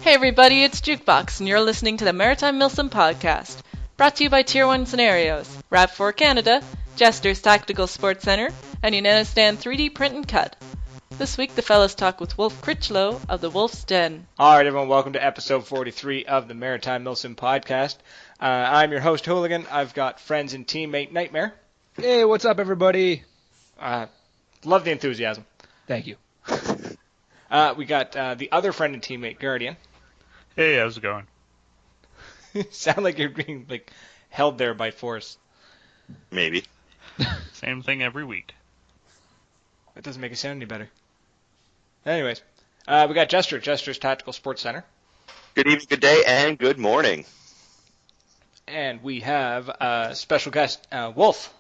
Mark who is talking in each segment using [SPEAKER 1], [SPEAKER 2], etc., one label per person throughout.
[SPEAKER 1] Hey everybody, it's Jukebox, and you're listening to the Maritime Milsim Podcast, brought to you by Tier 1 Scenarios, RAV4 Canada, Jester's Tactical Sports Center, and Unanistan 3D Print and Cut. This week the fellas talk with Wolf Critchlow of the Wolf's Den.
[SPEAKER 2] Alright everyone, welcome to episode 43 of the Maritime Milsim Podcast. I'm your host Hooligan. I've got friends and teammate Nightmare.
[SPEAKER 3] Hey, what's up everybody?
[SPEAKER 2] Love the enthusiasm.
[SPEAKER 3] Thank you.
[SPEAKER 2] We got the other friend and teammate Guardian.
[SPEAKER 4] Hey, how's it going?
[SPEAKER 2] Sound like you're being held there by force.
[SPEAKER 5] Maybe.
[SPEAKER 4] Same thing every week.
[SPEAKER 2] That doesn't make it sound any better. Anyways, we got Jester's Tactical Sports Center.
[SPEAKER 5] Good evening, good day, and good morning.
[SPEAKER 2] And we have a special guest, Wolf.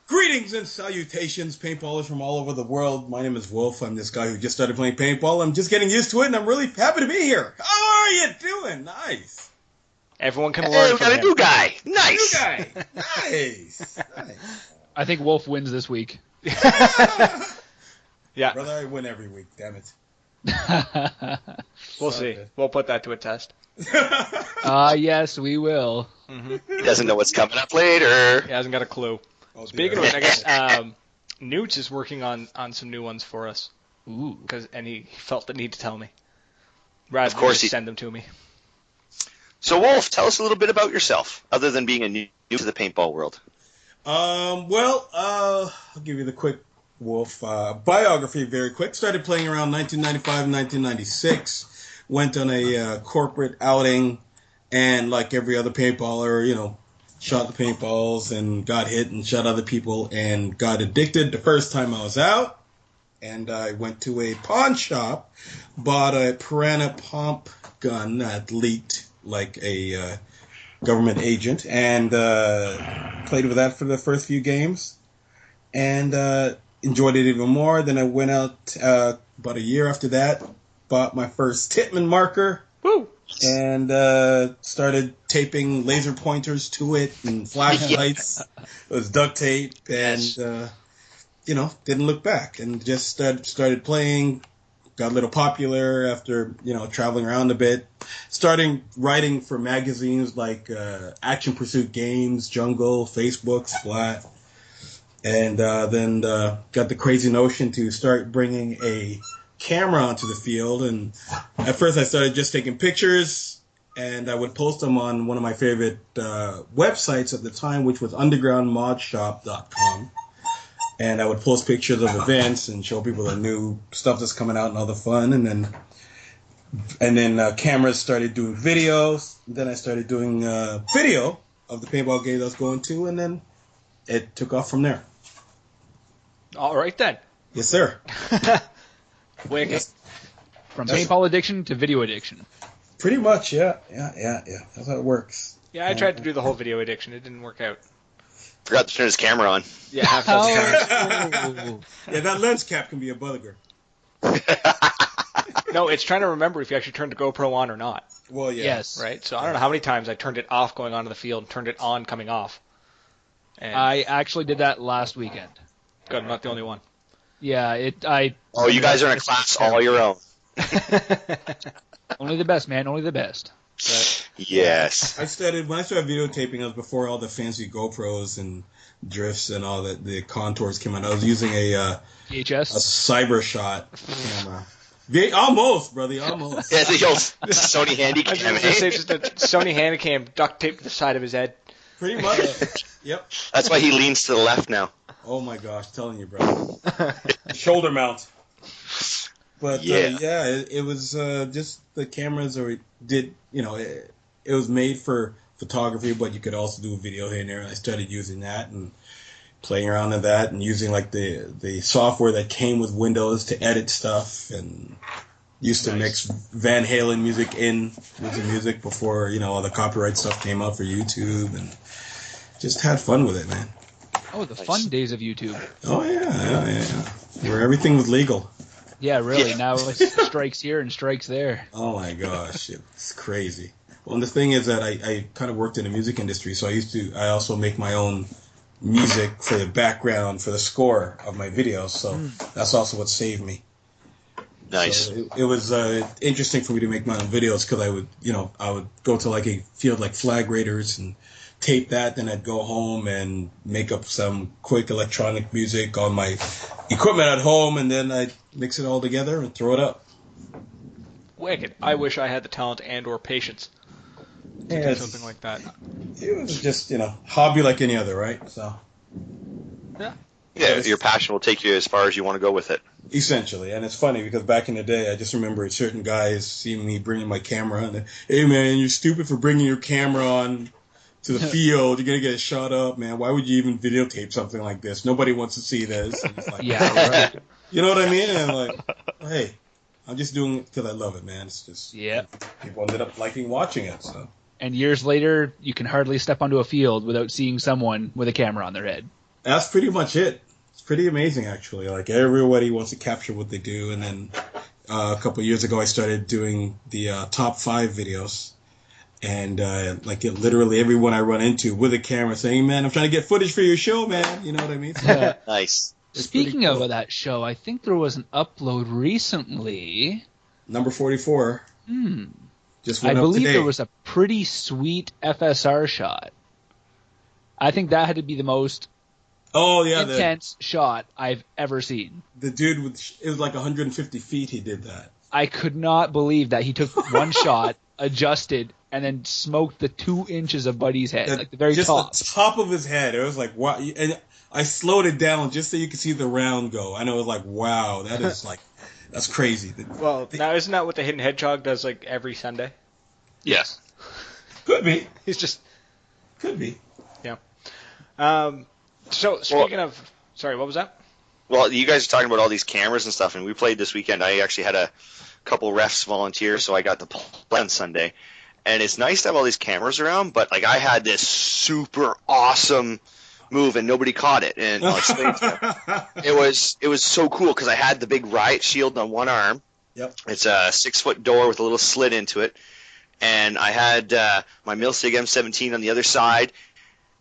[SPEAKER 6] Greetings and salutations, paintballers from all over the world. My name is Wolf. I'm this guy who just started playing paintball. I'm just getting used to it, and I'm really happy to be here. How are you doing? Nice.
[SPEAKER 2] Everyone can
[SPEAKER 5] Hey,
[SPEAKER 2] learn
[SPEAKER 5] we
[SPEAKER 2] from
[SPEAKER 5] got a
[SPEAKER 2] him.
[SPEAKER 5] new guy. Nice.
[SPEAKER 6] New guy. Nice.
[SPEAKER 3] I think Wolf wins this week.
[SPEAKER 2] Yeah,
[SPEAKER 6] Brother, I win every week, damn it.
[SPEAKER 2] we'll see. We'll put that to a test.
[SPEAKER 3] Yes, we will.
[SPEAKER 5] He doesn't know what's coming up later.
[SPEAKER 2] He hasn't got a clue. Speaking
[SPEAKER 6] Speaking
[SPEAKER 2] of which, I guess Newt is working on some new ones for us.
[SPEAKER 3] Ooh.
[SPEAKER 2] And he felt the need to tell me. Rather
[SPEAKER 5] Of course
[SPEAKER 2] than just send them to me.
[SPEAKER 5] So, Wolf, tell us a little bit about yourself, other than being a new to the paintball world.
[SPEAKER 6] I'll give you the quick Wolf biography very quick. Started playing around 1995, 1996. Went on a corporate outing, and like every other paintballer, shot the paintballs and got hit and shot other people and got addicted the first time I was out. And I went to a pawn shop, bought a Piranha pump gun that leaked like a government agent, and played with that for the first few games and enjoyed it even more. Then I went out about a year after that, bought my first Titman marker.
[SPEAKER 2] Woo!
[SPEAKER 6] And started taping laser pointers to it and flashlights. It was duct tape, and didn't look back. And just started playing. Got a little popular after traveling around a bit. Starting writing for magazines like Action Pursuit Games, Jungle, Facebook, Splat, and then got the crazy notion to start bringing a camera onto the field. And at first I started just taking pictures, and I would post them on one of my favorite websites at the time, which was undergroundmodshop.com. And I would post pictures of events and show people the new stuff that's coming out and all the fun. And then cameras started doing videos. Then I started doing video of the paintball game I was going to, and then it took off from there.
[SPEAKER 2] All right then.
[SPEAKER 6] Yes, sir.
[SPEAKER 2] Wicked.
[SPEAKER 3] From paintball addiction to video addiction.
[SPEAKER 6] Pretty much, yeah. That's how it works.
[SPEAKER 2] Yeah, I tried to do the whole video addiction. It didn't work out.
[SPEAKER 5] Forgot to turn his camera on.
[SPEAKER 2] Yeah, half dozen times.
[SPEAKER 6] Yeah, that lens cap can be a bugger.
[SPEAKER 2] No, it's trying to remember if you actually turned the GoPro on or not.
[SPEAKER 6] Well, yeah.
[SPEAKER 3] Yes.
[SPEAKER 2] Right? So I don't know how many times I turned it off going onto the field and turned it on coming off. And
[SPEAKER 3] I actually did that last weekend.
[SPEAKER 2] good, I'm not the only one.
[SPEAKER 3] Yeah,
[SPEAKER 5] Oh, you guys are in a class all your own.
[SPEAKER 3] Only the best, man. Only the best.
[SPEAKER 5] Yes.
[SPEAKER 6] When I started videotaping, it was before all the fancy GoPros and drifts and all that, the contours came out. I was using a
[SPEAKER 3] VHS?
[SPEAKER 6] cyber shot camera. Almost, brother, almost.
[SPEAKER 5] Yeah, the old Sony
[SPEAKER 2] I was
[SPEAKER 5] Handycam,
[SPEAKER 2] going to say
[SPEAKER 5] eh?
[SPEAKER 2] just a Sony Handycam duct taped to the side of his head.
[SPEAKER 6] Pretty much. Yep.
[SPEAKER 5] That's why he leans to the left now.
[SPEAKER 6] Oh my gosh, telling you, bro. Shoulder mount. But it was just the cameras, it was made for photography, but you could also do video here and there. And I started using that and playing around with that and using like the software that came with Windows to edit stuff, and used to mix Van Halen music in with the music before all the copyright stuff came out for YouTube, and just had fun with it, man.
[SPEAKER 3] Oh, the fun days of YouTube.
[SPEAKER 6] Oh yeah. Where everything was legal.
[SPEAKER 3] Yeah, really. Now it's strikes here and strikes there.
[SPEAKER 6] Oh my gosh, it's crazy. Well, and the thing is that I kind of worked in the music industry, so I also make my own music for the background, for the score of my videos, so that's also what saved me.
[SPEAKER 5] Nice.
[SPEAKER 6] So it was interesting for me to make my own videos because I would go to like a field like Flag Raiders and tape that. Then I'd go home and make up some quick electronic music on my equipment at home, and then I'd mix it all together and throw it up.
[SPEAKER 2] Wicked. I wish I had the talent and or patience to do something like that.
[SPEAKER 6] It was just, hobby like any other, right? So.
[SPEAKER 5] Yeah, your passion will take you as far as you want to go with it.
[SPEAKER 6] Essentially, and it's funny because back in the day, I just remember certain guys seeing me bringing my camera on. Hey, man, you're stupid for bringing your camera on to the field. You're gonna get shot up, man. Why would you even videotape something like this? Nobody wants to see this. And it's like,
[SPEAKER 3] Yeah, right.
[SPEAKER 6] You know what I mean? And I'm like, hey, I'm just doing it because I love it, man. It's just people ended up liking watching it. So.
[SPEAKER 3] And years later, you can hardly step onto a field without seeing someone with a camera on their head.
[SPEAKER 6] That's pretty much it. It's pretty amazing, actually. Like, everybody wants to capture what they do. And then a couple of years ago, I started doing the top 5 videos. And, literally everyone I run into with a camera saying, man, I'm trying to get footage for your show, man. You know what I mean? So,
[SPEAKER 5] Nice.
[SPEAKER 3] Speaking of that show, I think there was an upload recently.
[SPEAKER 6] Number 44. Just went
[SPEAKER 3] I
[SPEAKER 6] up
[SPEAKER 3] believe
[SPEAKER 6] today.
[SPEAKER 3] there was a pretty sweet FSR shot. I think that had to be the most intense shot I've ever seen.
[SPEAKER 6] The dude it was like 150 feet he did that.
[SPEAKER 3] I could not believe that he took one shot, adjusted, and then smoked the 2 inches of Buddy's head, like the very
[SPEAKER 6] just
[SPEAKER 3] top.
[SPEAKER 6] the top of his head. It was like, wow. And I slowed it down just so you could see the round go. And it was like, wow, that is like, that's crazy.
[SPEAKER 2] Well, now isn't that what the Hidden Hedgehog does like every Sunday?
[SPEAKER 5] Yes.
[SPEAKER 6] Could be.
[SPEAKER 2] He's just...
[SPEAKER 6] Could be.
[SPEAKER 2] Yeah. So, speaking of... Sorry, what was that?
[SPEAKER 5] Well, you guys are talking about all these cameras and stuff, and we played this weekend. I actually had a couple refs volunteer, so I got to play on Sunday. And it's nice to have all these cameras around, but like I had this super awesome move and nobody caught it. And I'll explain to you. It was so cool because I had the big riot shield on one arm.
[SPEAKER 6] Yep.
[SPEAKER 5] It's a 6-foot door with a little slit into it. And I had my Milsig M17 on the other side,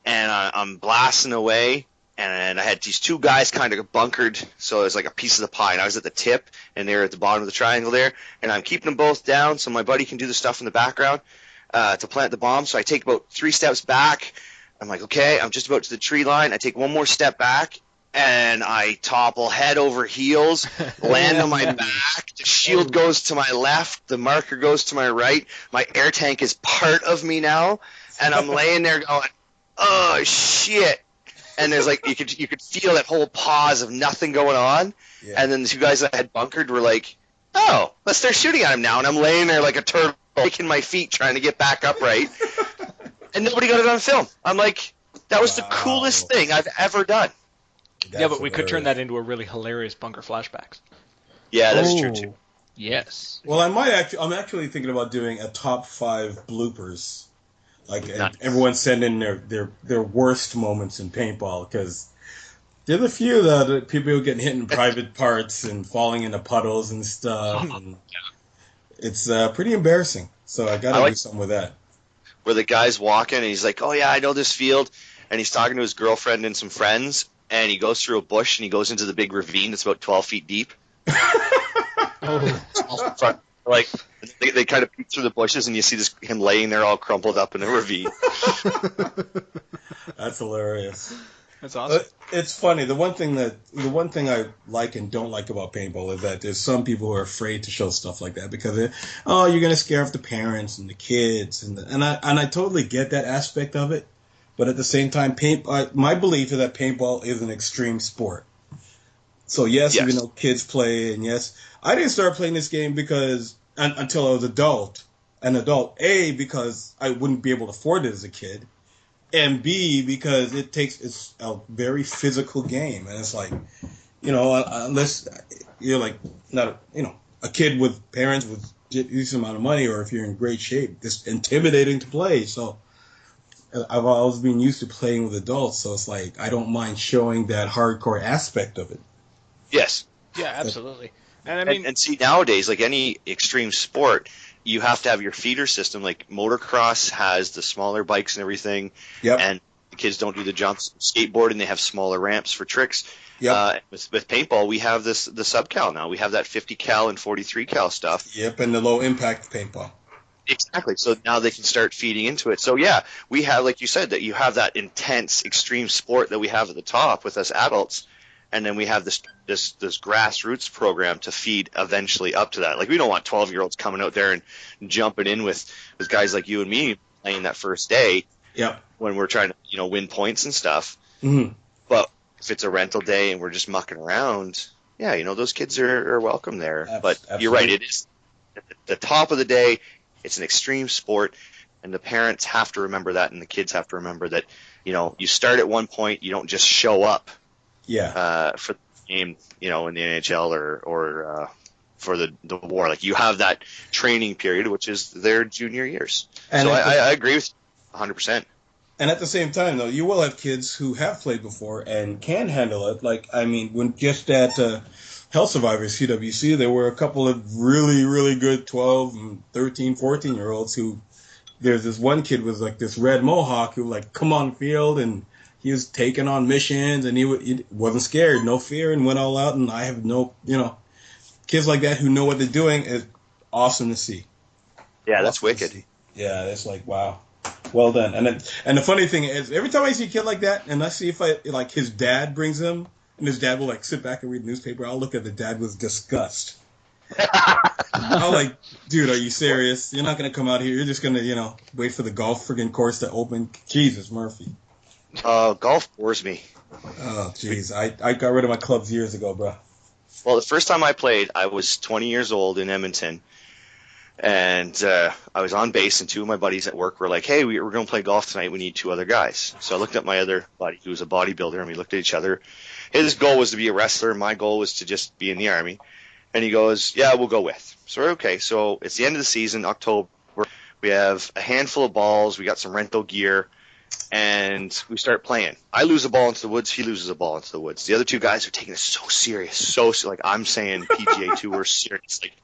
[SPEAKER 5] and I'm blasting away. And I had these 2 guys kind of bunkered, so it was like a piece of the pie. And I was at the tip, and they were at the bottom of the triangle there. And I'm keeping them both down so my buddy can do the stuff in the background to plant the bomb. So I take about 3 steps back. I'm like, okay, I'm just about to the tree line. I take one more step back, and I topple head over heels, land on my back. The shield goes to my left. The marker goes to my right. My air tank is part of me now, and I'm laying there going, oh, shit. And there's like you could feel that whole pause of nothing going on, and then the 2 guys that I had bunkered were like, "Oh, let's start shooting at him now." And I'm laying there like a turtle, kicking my feet, trying to get back upright, and nobody got it on film. I'm like, that was the coolest thing I've ever done.
[SPEAKER 2] Yeah, but we could turn that into a really hilarious bunker flashbacks.
[SPEAKER 5] Yeah, that's true too.
[SPEAKER 3] Yes.
[SPEAKER 6] Well, I'm actually thinking about doing a top 5 bloopers. Like,
[SPEAKER 5] Nice.
[SPEAKER 6] everyone send in their worst moments in paintball, because there's a few that people getting hit in private parts and falling into puddles and stuff. And it's pretty embarrassing. So I got to do something with that.
[SPEAKER 5] Where the guy's walking and he's like, "Oh yeah, I know this field," and he's talking to his girlfriend and some friends, and he goes through a bush and he goes into the big ravine that's about 12 feet deep. Like they kind of peek through the bushes and you see him laying there all crumpled up in a ravine.
[SPEAKER 6] That's hilarious.
[SPEAKER 2] That's awesome.
[SPEAKER 6] It's funny. The one thing I like and don't like about paintball is that there's some people who are afraid to show stuff like that because you're gonna scare off the parents and the kids and I totally get that aspect of it, but at the same time, my belief is that paintball is an extreme sport. So yes, even though kids play, and yes, I didn't start playing this game until I was an adult. A, because I wouldn't be able to afford it as a kid, and B, because it's a very physical game, and it's like, unless you're like not a kid with parents with a decent amount of money, or if you're in great shape, it's intimidating to play. So I've always been used to playing with adults, so it's like I don't mind showing that hardcore aspect of it.
[SPEAKER 5] Yes.
[SPEAKER 2] Yeah, absolutely. And I mean,
[SPEAKER 5] and see, nowadays, like any extreme sport, you have to have your feeder system. Like motocross has the smaller bikes and everything.
[SPEAKER 6] Yep.
[SPEAKER 5] And the kids don't do the jumps. Skateboarding, they have smaller ramps for tricks.
[SPEAKER 6] Yep.
[SPEAKER 5] With paintball, we have the sub cal now. We have that 50 cal and 43 cal stuff.
[SPEAKER 6] Yep, and the low impact paintball.
[SPEAKER 5] Exactly. So now they can start feeding into it. So yeah, we have, like you said, that you have that intense extreme sport that we have at the top with us adults, and then we have this grassroots program to feed eventually up to that. Like, we don't want 12-year-olds coming out there and jumping in with guys like you and me playing that first day.
[SPEAKER 6] Yep.
[SPEAKER 5] When we're trying to win points and stuff.
[SPEAKER 6] Mm-hmm.
[SPEAKER 5] But if it's a rental day and we're just mucking around, yeah, those kids are welcome there. But
[SPEAKER 6] Absolutely.
[SPEAKER 5] You're right, it is at the top of the day. It's an extreme sport, and the parents have to remember that, and the kids have to remember that, you start at one point, you don't just show up for the game, in the NHL or for the war. Like, you have that training period, which is their junior years. And so I agree with you 100%.
[SPEAKER 6] And at the same time, though, you will have kids who have played before and can handle it. Like, I mean, when just at Health Survivors, CWC, there were a couple of really, really good 12 and 13, 14-year-olds who, there's this one kid with, like, this red mohawk who, like, come on field, and he was taking on missions, and he wasn't scared, no fear, and went all out, and I have kids like that who know what they're doing is awesome to see.
[SPEAKER 5] Yeah, that's wicked.
[SPEAKER 6] Yeah, it's like, wow. Well done. And the funny thing is, every time I see a kid like that, and I see if his dad brings him, and his dad will sit back and read the newspaper, I'll look at the dad with disgust. I'm like, dude, are you serious? You're not going to come out here. You're just going to, wait for the golf friggin' course to open. Jesus, Murphy.
[SPEAKER 5] Golf bores me.
[SPEAKER 6] Oh, jeez. I got rid of my clubs years ago, bro.
[SPEAKER 5] Well, the first time I played, I was 20 years old in Edmonton. And I was on base, and two of my buddies at work were like, hey, we're going to play golf tonight. We need two other guys. So I looked at my other buddy, who was a bodybuilder, and we looked at each other. His goal was to be a wrestler. My goal was to just be in the Army. And he goes, yeah, we'll go with. So, okay, so it's the end of the season, October. We have a handful of balls. We got some rental gear. And we start playing. I lose a ball into the woods. He loses a ball into the woods. The other two guys are taking it so serious. Like, I'm saying PGA Tour serious. Like,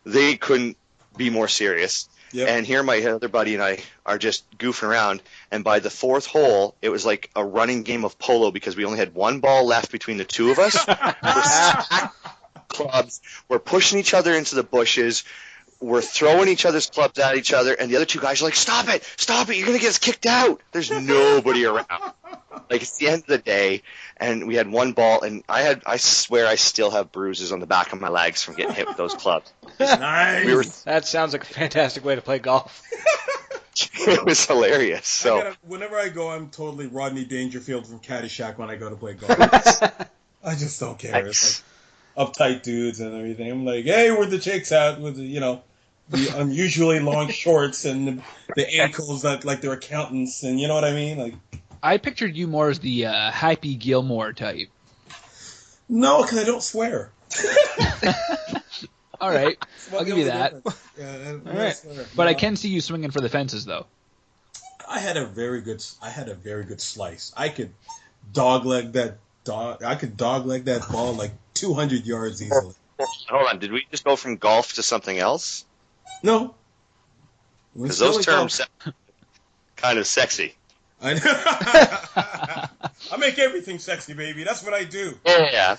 [SPEAKER 5] they couldn't be more serious. Yep. And here my other buddy and I are just goofing around, and by the fourth hole, it was like a running game of polo because we only had one ball left between the two of us. Clubs. We're pushing each other into the bushes. We're throwing each other's clubs at each other, and the other two guys are like, stop it, you're going to get us kicked out. There's nobody around. Like, it's the end of the day, and we had one ball, and I swear I still have bruises on the back of my legs from getting hit with those clubs.
[SPEAKER 2] Nice. That sounds like a fantastic way to play golf.
[SPEAKER 5] It was hilarious. So
[SPEAKER 6] whenever I go, I'm totally Rodney Dangerfield from Caddyshack when I go to play golf. I just don't care. It's like uptight dudes and everything. I'm like, hey, where the chicks at with the unusually long shorts and the ankles that like they're accountants, and you know what I mean? Like,
[SPEAKER 3] I pictured you more as the Happy Gilmore type.
[SPEAKER 6] No, because I don't swear.
[SPEAKER 3] All right, I'll give you that.
[SPEAKER 6] All right.
[SPEAKER 3] But I can see you swinging for the fences, though.
[SPEAKER 6] I had a very good slice. I could dogleg that ball like 200 yards easily.
[SPEAKER 5] Hold on, did we just go from golf to something else?
[SPEAKER 6] No.
[SPEAKER 5] Because those terms sound kind of sexy.
[SPEAKER 6] I make everything sexy, baby. That's what I do.
[SPEAKER 5] Yeah.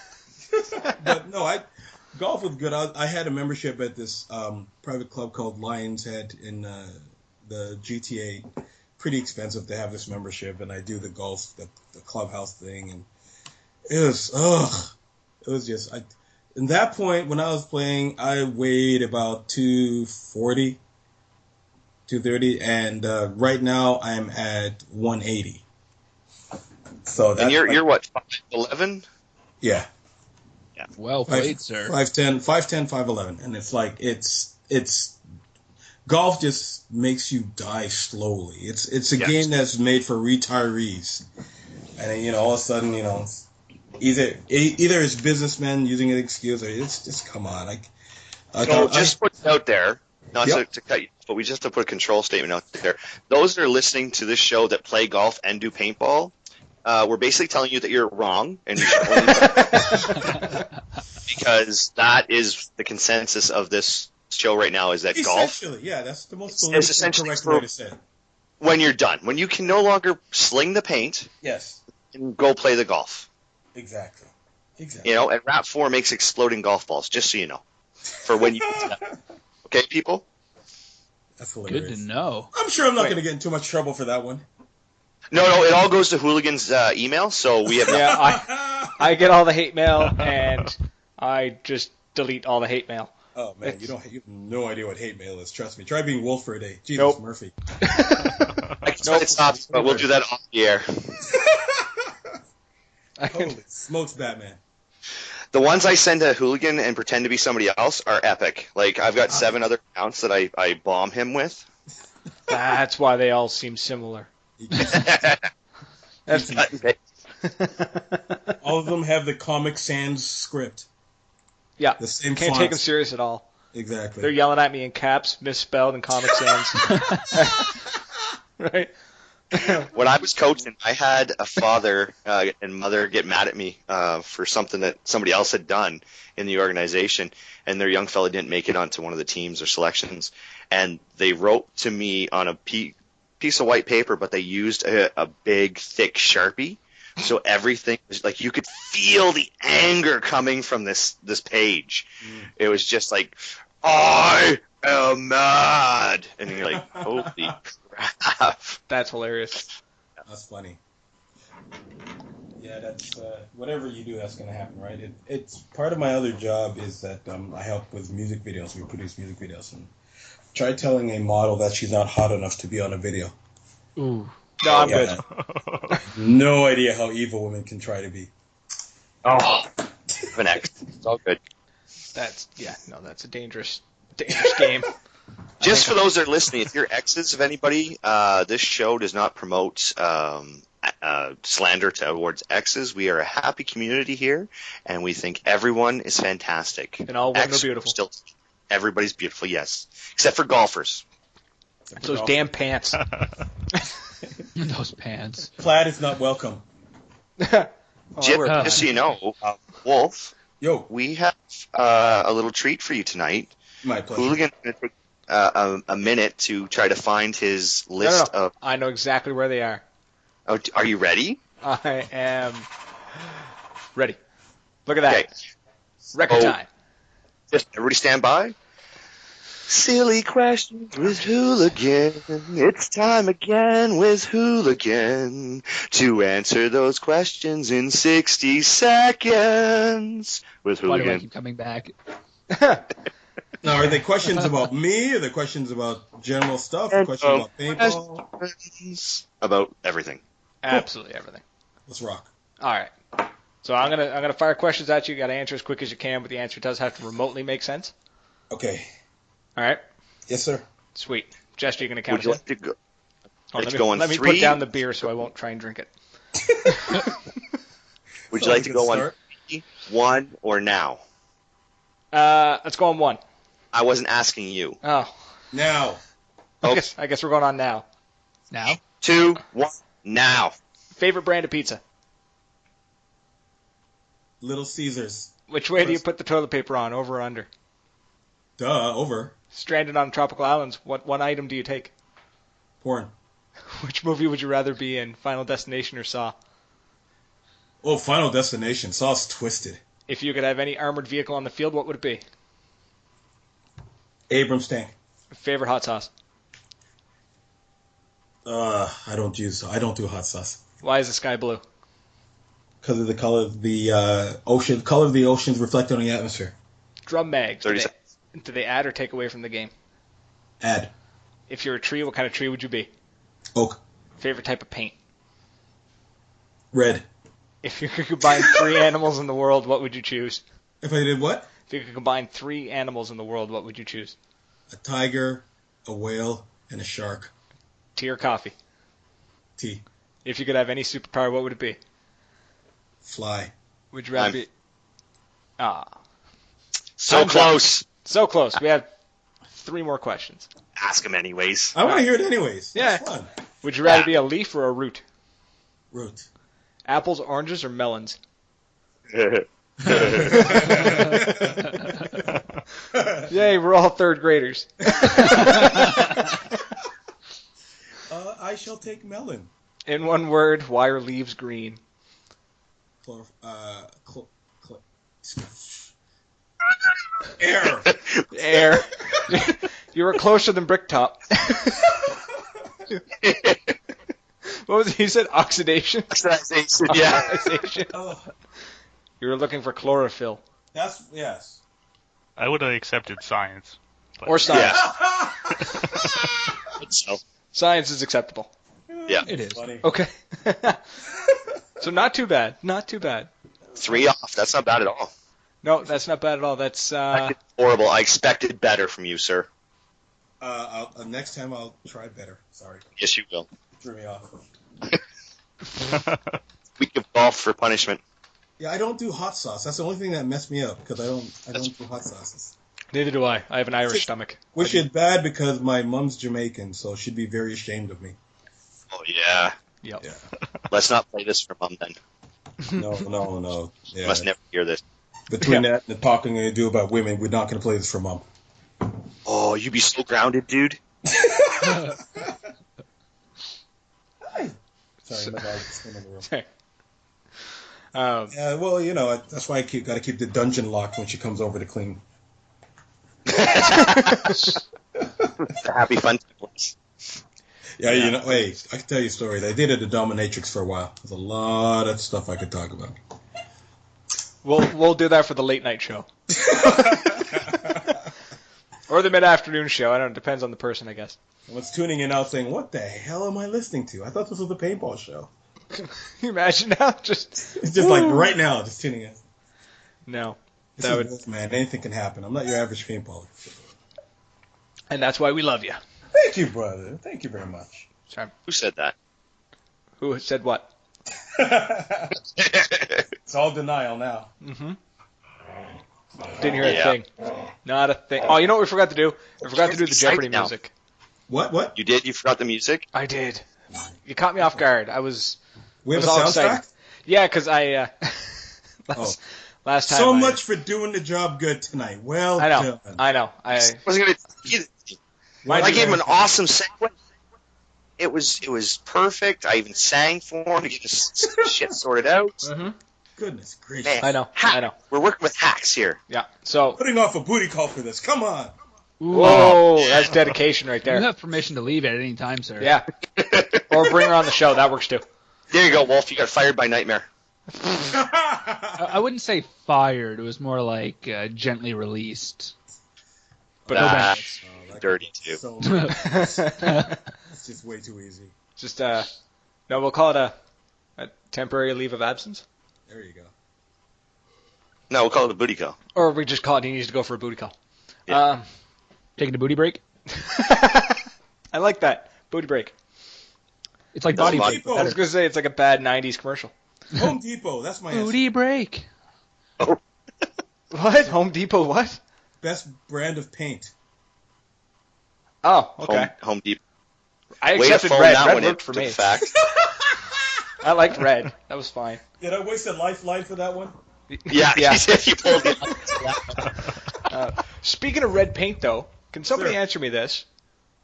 [SPEAKER 6] But no, golf was good. I had a membership at this private club called Lion's Head in the GTA. Pretty expensive to have this membership, and I do the golf, the clubhouse thing, and it was just. In that point, when I was playing, I weighed about 240, 230, and right now I'm at 180. So that's,
[SPEAKER 5] and you're what, 5'11"?
[SPEAKER 6] Yeah.
[SPEAKER 5] Yeah.
[SPEAKER 3] Well played, sir.
[SPEAKER 6] 5'10", 5'11", and it's like it's golf just makes you die slowly. It's a game that's made for retirees, and all of a sudden either it's businessmen using an excuse, or it's just come on.
[SPEAKER 5] Just put it out there, not to cut you, but we just have to put a control statement out there. Those that are listening to this show that play golf and do paintball, we're basically telling you that you're wrong, and you should only because that is the consensus of this show right now, is that golf.
[SPEAKER 6] Essentially, yeah, that's the most politically correct way to say it.
[SPEAKER 5] when you're done, when you can no longer sling the paint,
[SPEAKER 6] Yes.
[SPEAKER 5] and go play the golf.
[SPEAKER 6] Exactly.
[SPEAKER 5] You know, and Rap 4 makes exploding golf balls, just so you know. For when you okay, people?
[SPEAKER 6] That's hilarious.
[SPEAKER 3] Good to know.
[SPEAKER 6] I'm sure I'm not going to get in too much trouble for that one.
[SPEAKER 5] No, it all goes to Hooligan's email, so we have
[SPEAKER 2] Yeah, I get all the hate mail, and I just delete all the hate mail.
[SPEAKER 6] Oh, man, you have no idea what hate mail is. Trust me. Try being Wolf for a day. Jesus,
[SPEAKER 2] Nope.
[SPEAKER 6] Murphy.
[SPEAKER 5] It's not, but we'll do that off the air.
[SPEAKER 6] Holy smokes, Batman.
[SPEAKER 5] The ones I send to Hooligan and pretend to be somebody else are epic. Like, I've got 7 other accounts that I bomb him with.
[SPEAKER 2] That's why they all seem similar.
[SPEAKER 5] That's
[SPEAKER 6] All of them have the Comic Sans script.
[SPEAKER 2] Yeah,
[SPEAKER 6] The same
[SPEAKER 2] can't take them
[SPEAKER 6] fonts.
[SPEAKER 2] serious at all.
[SPEAKER 6] Exactly.
[SPEAKER 2] They're yelling at me in caps, misspelled, and Comic Sans. Right?
[SPEAKER 5] When I was coaching, I had a father and mother get mad at me for something that somebody else had done in the organization, and their young fella didn't make it onto one of the teams or selections. And they wrote to me on a piece of white paper, but they used a big, thick Sharpie. So everything was like you could feel the anger coming from this page. It was just like, I am mad. And you're like, holy crap.
[SPEAKER 2] That's hilarious.
[SPEAKER 6] That's funny. Yeah, that's whatever you do, that's going to happen, right? It's part of my other job is that I help with music videos. We produce music videos. And try telling a model that she's not hot enough to be on a video.
[SPEAKER 2] Ooh. No, I'm good.
[SPEAKER 6] No idea how evil women can try to be.
[SPEAKER 5] Oh, an X. It's all good.
[SPEAKER 2] That's a dangerous game.
[SPEAKER 5] Just for those that are listening, if you're exes of anybody, this show does not promote slander towards exes. We are a happy community here, and we think everyone is fantastic.
[SPEAKER 2] And all women are beautiful.
[SPEAKER 5] Everybody's beautiful, yes. Except for golfers.
[SPEAKER 2] Those damn pants.
[SPEAKER 3] Those pants.
[SPEAKER 6] Plaid is not welcome.
[SPEAKER 5] Jim, just so you know, Wolf,
[SPEAKER 6] Yo,
[SPEAKER 5] we have a little treat for you tonight.
[SPEAKER 6] my pleasure.
[SPEAKER 5] Hooligan took a minute to try to find his list
[SPEAKER 2] No.
[SPEAKER 5] of...
[SPEAKER 2] I know exactly where they are.
[SPEAKER 5] Oh, are you ready?
[SPEAKER 2] I am ready. Look at that.
[SPEAKER 5] Okay.
[SPEAKER 2] Record time.
[SPEAKER 5] Just everybody stand by. Silly questions with Hooligan. It's time again with Hooligan to answer those questions in 60 seconds with
[SPEAKER 3] Why do I
[SPEAKER 5] Hooligan.
[SPEAKER 3] keep coming back?
[SPEAKER 6] Now, are they questions about me? Are they questions about general stuff? Or questions about paintball?
[SPEAKER 5] Questions about everything.
[SPEAKER 2] Absolutely everything.
[SPEAKER 6] Let's rock.
[SPEAKER 2] All right. So I'm gonna fire questions at you. You got to answer as quick as you can, but the answer does have to remotely make sense.
[SPEAKER 6] Okay.
[SPEAKER 2] All right.
[SPEAKER 6] Yes, sir.
[SPEAKER 2] Sweet. Jester, you gonna count
[SPEAKER 5] Would you
[SPEAKER 2] us
[SPEAKER 5] like to go?
[SPEAKER 2] in?
[SPEAKER 5] Let's go on
[SPEAKER 2] let me
[SPEAKER 5] 3.
[SPEAKER 2] put down the beer so I won't try and drink it.
[SPEAKER 5] Would you like to go on 3, 1, or now?
[SPEAKER 2] Let's go on 1.
[SPEAKER 5] I wasn't asking you.
[SPEAKER 2] Oh.
[SPEAKER 6] Now.
[SPEAKER 5] Oh.
[SPEAKER 2] I guess we're going on now.
[SPEAKER 3] Now?
[SPEAKER 5] 2, 1, now.
[SPEAKER 2] Favorite brand of pizza?
[SPEAKER 6] Little Caesars.
[SPEAKER 2] Which way do you put the toilet paper on, over or under?
[SPEAKER 6] Duh, over.
[SPEAKER 2] Stranded on tropical islands, what one item do you take?
[SPEAKER 6] Porn.
[SPEAKER 2] Which movie would you rather be in, Final Destination or Saw?
[SPEAKER 6] Oh, Final Destination. Saw's twisted.
[SPEAKER 2] If you could have any armored vehicle on the field, what would it be?
[SPEAKER 6] Abrams tank.
[SPEAKER 2] Favorite hot sauce?
[SPEAKER 6] I don't do hot sauce.
[SPEAKER 2] Why is the sky blue?
[SPEAKER 6] Because of the color of the ocean. Color of the oceans reflected on the atmosphere.
[SPEAKER 2] Drum mags.
[SPEAKER 5] 30
[SPEAKER 2] Do they add or take away from the game?
[SPEAKER 6] Add.
[SPEAKER 2] If you're a tree, what kind of tree would you be?
[SPEAKER 6] Oak.
[SPEAKER 2] Favorite type of paint?
[SPEAKER 6] Red.
[SPEAKER 2] If you could combine 3 animals in the world, what would you choose?
[SPEAKER 6] If I did what?
[SPEAKER 2] If you could combine 3 animals in the world, what would you choose?
[SPEAKER 6] A tiger, a whale, and a shark.
[SPEAKER 2] Tea or coffee?
[SPEAKER 6] Tea.
[SPEAKER 2] If you could have any superpower, what would it be?
[SPEAKER 6] Fly.
[SPEAKER 2] Would you rather be...
[SPEAKER 5] So close.
[SPEAKER 2] So close. We have 3 more questions.
[SPEAKER 5] Ask him anyways.
[SPEAKER 6] I want to hear it anyways.
[SPEAKER 2] Yeah.
[SPEAKER 6] It's fun.
[SPEAKER 2] Would you rather be a leaf or a root?
[SPEAKER 6] Root.
[SPEAKER 2] Apples, oranges, or melons? Yay, we're all 3rd graders.
[SPEAKER 6] I take melon.
[SPEAKER 2] In one word, why are leaves green?
[SPEAKER 6] Air.
[SPEAKER 2] Air. You were closer than Bricktop. What was it? You said oxidation?
[SPEAKER 5] Oxidization, yeah.
[SPEAKER 2] Oxidization.
[SPEAKER 6] Oh,
[SPEAKER 2] You were looking for chlorophyll.
[SPEAKER 6] yes.
[SPEAKER 4] I would have accepted science.
[SPEAKER 2] Or science.
[SPEAKER 5] Yeah. So,
[SPEAKER 2] Science is acceptable.
[SPEAKER 5] yeah.
[SPEAKER 3] It is.
[SPEAKER 6] Funny.
[SPEAKER 2] Okay. So not too bad. Not too bad.
[SPEAKER 5] 3 off. That's not bad at all.
[SPEAKER 2] No, that's not bad at all. That's
[SPEAKER 5] Horrible. I expected better from you, sir.
[SPEAKER 6] Next time I'll try better. Sorry.
[SPEAKER 5] Yes, you will.
[SPEAKER 6] Threw me off.
[SPEAKER 5] Week of golf for punishment.
[SPEAKER 6] Yeah, I don't do hot sauce. That's the only thing that messed me up because I don't do hot sauces.
[SPEAKER 2] neither do I. I have an Irish stomach.
[SPEAKER 6] Which is bad because my mom's Jamaican, so she'd be very ashamed of me.
[SPEAKER 5] Oh, yeah.
[SPEAKER 2] Yep.
[SPEAKER 6] Yeah.
[SPEAKER 5] Let's not play this for Mom, then.
[SPEAKER 6] No.
[SPEAKER 5] You
[SPEAKER 6] Yeah.
[SPEAKER 5] must never hear this.
[SPEAKER 6] Between that and the talking I do about women, we're not going to play this for mom.
[SPEAKER 5] Oh, you'd be so grounded, dude.
[SPEAKER 6] Sorry, my dog just came in the room.
[SPEAKER 2] Um,
[SPEAKER 6] That's why I got to keep the dungeon locked when she comes over to clean.
[SPEAKER 5] It's a happy fun place.
[SPEAKER 6] Yeah, hey, I can tell you a story. I did it at the Dominatrix for a while. There's a lot of stuff I could talk about.
[SPEAKER 2] we'll do that for the late night show. Or the mid-afternoon show. I don't know. It depends on the person, I guess.
[SPEAKER 6] Someone's tuning in now saying, what the hell am I listening to? I thought this was a paintball show.
[SPEAKER 2] Can you imagine now? Just
[SPEAKER 6] It's just like right now, just tuning in.
[SPEAKER 2] no.
[SPEAKER 6] This
[SPEAKER 2] That
[SPEAKER 6] is
[SPEAKER 2] would,
[SPEAKER 6] Wolf, man. Anything can happen. I'm not your average paintballer.
[SPEAKER 2] and that's why we love you.
[SPEAKER 6] Thank you, brother. Thank you very much.
[SPEAKER 2] Sorry.
[SPEAKER 5] Who said that?
[SPEAKER 2] Who said what?
[SPEAKER 6] It's all denial now.
[SPEAKER 2] Mm-hmm. Didn't hear a
[SPEAKER 5] Yeah.
[SPEAKER 2] thing. Not a thing. Oh, you know what we forgot to do? We forgot to do the
[SPEAKER 5] Excited
[SPEAKER 2] Jeopardy
[SPEAKER 5] now.
[SPEAKER 2] music.
[SPEAKER 6] What?
[SPEAKER 5] You did? You forgot the music?
[SPEAKER 2] I did. You caught me off guard. I was.
[SPEAKER 6] We have
[SPEAKER 2] was
[SPEAKER 6] a
[SPEAKER 2] all
[SPEAKER 6] soundtrack?
[SPEAKER 2] excited. Yeah, because I. Last time.
[SPEAKER 6] So
[SPEAKER 2] I-
[SPEAKER 6] much for doing the job good tonight. Well
[SPEAKER 2] I know.
[SPEAKER 6] done.
[SPEAKER 2] I know.
[SPEAKER 5] I wasn't gonna.
[SPEAKER 2] Mind
[SPEAKER 5] I
[SPEAKER 2] you,
[SPEAKER 5] gave him an
[SPEAKER 6] man.
[SPEAKER 5] awesome segue. It was perfect. I even sang for him to get his shit sorted out.
[SPEAKER 2] Mhm.
[SPEAKER 6] Goodness gracious.
[SPEAKER 5] Man,
[SPEAKER 2] I know.
[SPEAKER 5] hack.
[SPEAKER 2] I know.
[SPEAKER 5] We're working with hacks here.
[SPEAKER 2] Yeah. So.
[SPEAKER 6] Putting off a booty call for this. Come on.
[SPEAKER 2] Whoa, that's dedication right
[SPEAKER 3] You
[SPEAKER 2] there.
[SPEAKER 3] have permission to leave at any time, sir.
[SPEAKER 2] Yeah. Or bring her on the show. That works too.
[SPEAKER 5] There you go, Wolf. You got fired by Nightmare.
[SPEAKER 3] I wouldn't say fired. It was more like gently released.
[SPEAKER 2] But
[SPEAKER 3] No
[SPEAKER 5] Ah,
[SPEAKER 3] benefits.
[SPEAKER 5] dirty too.
[SPEAKER 6] So, it's just way too easy.
[SPEAKER 2] just no, we'll call it a temporary leave of absence,
[SPEAKER 6] There you go.
[SPEAKER 5] No, we'll call it a booty call.
[SPEAKER 2] or we just call it he needs to go for a booty call.
[SPEAKER 5] Yeah.
[SPEAKER 3] Taking a booty break.
[SPEAKER 2] I like that booty break.
[SPEAKER 3] It's like
[SPEAKER 5] That's
[SPEAKER 3] body
[SPEAKER 5] my-
[SPEAKER 3] break.
[SPEAKER 6] Depot.
[SPEAKER 2] I was gonna say it's like a bad '90s commercial.
[SPEAKER 6] Home Depot. That's my answer.
[SPEAKER 3] Booty break.
[SPEAKER 2] What? Home Depot? What?
[SPEAKER 6] Best brand of paint.
[SPEAKER 2] Oh, okay.
[SPEAKER 5] Home Depot.
[SPEAKER 2] I
[SPEAKER 5] Way to
[SPEAKER 2] accepted
[SPEAKER 5] phone
[SPEAKER 2] red.
[SPEAKER 5] that
[SPEAKER 2] Red
[SPEAKER 5] one in.
[SPEAKER 2] worked for
[SPEAKER 5] to
[SPEAKER 2] me.
[SPEAKER 5] the fact.
[SPEAKER 2] I liked red. That was fine.
[SPEAKER 6] Did I waste a lifeline for that one?
[SPEAKER 5] Yeah,
[SPEAKER 2] Yeah.
[SPEAKER 5] you pulled it.
[SPEAKER 2] Speaking of red paint, though, can somebody
[SPEAKER 6] Sure.
[SPEAKER 2] answer me this?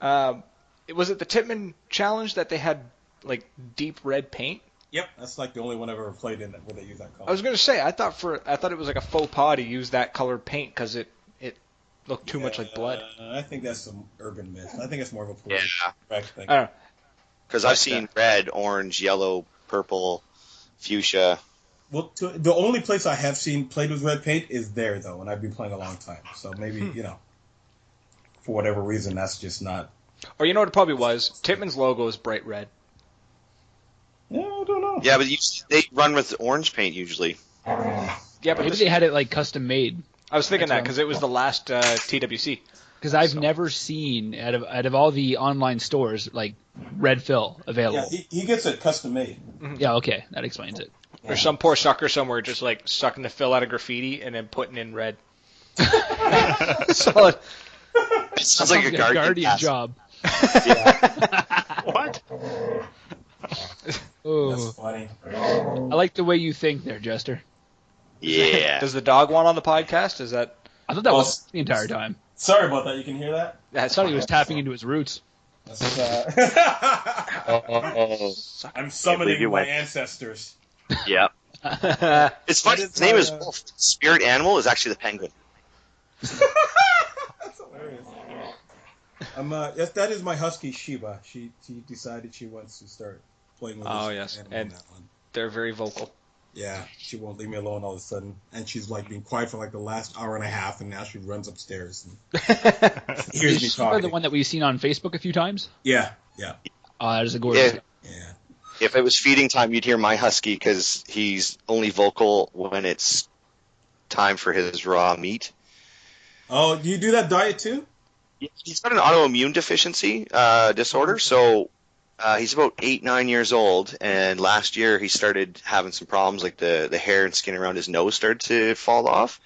[SPEAKER 2] Was it the Titman challenge that they had like deep red paint?
[SPEAKER 6] Yep. That's like the only one I've ever played in where they use that color.
[SPEAKER 2] I was gonna say I thought it was like a faux pas to use that colored paint because it looked too much like blood.
[SPEAKER 6] I think that's some urban myth. I think it's more of a
[SPEAKER 5] Yeah,
[SPEAKER 6] correct thing.
[SPEAKER 2] I don't know.
[SPEAKER 5] because I've seen red, orange, yellow, purple, fuchsia.
[SPEAKER 6] Well, the only place I have seen played with red paint is there, though, and I've been playing a long time. So maybe, for whatever reason, that's just not...
[SPEAKER 2] Or you know what it probably was? Titman's logo is bright red.
[SPEAKER 6] Yeah, I don't know.
[SPEAKER 5] Yeah, but they run with orange paint usually.
[SPEAKER 2] Yeah, but
[SPEAKER 3] Maybe
[SPEAKER 2] this,
[SPEAKER 3] they had it like custom made.
[SPEAKER 2] I was thinking
[SPEAKER 3] That's
[SPEAKER 2] that because it was the last TWC.
[SPEAKER 3] Because I've never seen out of all the online stores like red fill available.
[SPEAKER 6] Yeah, he gets it custom made.
[SPEAKER 3] Yeah, okay, that explains it.
[SPEAKER 2] There's some poor sucker somewhere just like sucking the fill out of graffiti and then putting in red. Solid.
[SPEAKER 5] It sounds like a guardian task.
[SPEAKER 3] job.
[SPEAKER 4] What?
[SPEAKER 3] Oh,
[SPEAKER 6] That's funny.
[SPEAKER 3] I like the way you think there, Jester.
[SPEAKER 5] Yeah.
[SPEAKER 2] Does the dog want on the podcast? Is that?
[SPEAKER 3] I thought that
[SPEAKER 6] Well,
[SPEAKER 3] was the entire time.
[SPEAKER 6] Sorry about that. You can hear that?
[SPEAKER 3] I thought he was tapping into his roots.
[SPEAKER 6] I'm summoning my ancestors.
[SPEAKER 5] Yeah. It's funny. His name is Wolf. Spirit animal is actually the penguin.
[SPEAKER 6] That's hilarious. Yes, that is my husky Shiba. She decided she wants to start playing with.
[SPEAKER 2] Oh yes, and
[SPEAKER 6] that one.
[SPEAKER 2] They're very vocal.
[SPEAKER 6] Yeah, she won't leave me alone all of a sudden, and she's like being quiet for like the last hour and a half, and now she runs upstairs and hears me talking.
[SPEAKER 3] The one that we've seen on Facebook a few times.
[SPEAKER 6] Yeah.
[SPEAKER 3] That is a gorgeous.
[SPEAKER 6] Yeah.
[SPEAKER 5] If it was feeding time, you'd hear my husky because he's only vocal when it's time for his raw meat.
[SPEAKER 6] Oh, do you do that diet too?
[SPEAKER 5] He's got an autoimmune deficiency disorder, so he's about 8-9 years old, and last year he started having some problems, like the hair and skin around his nose started to fall off,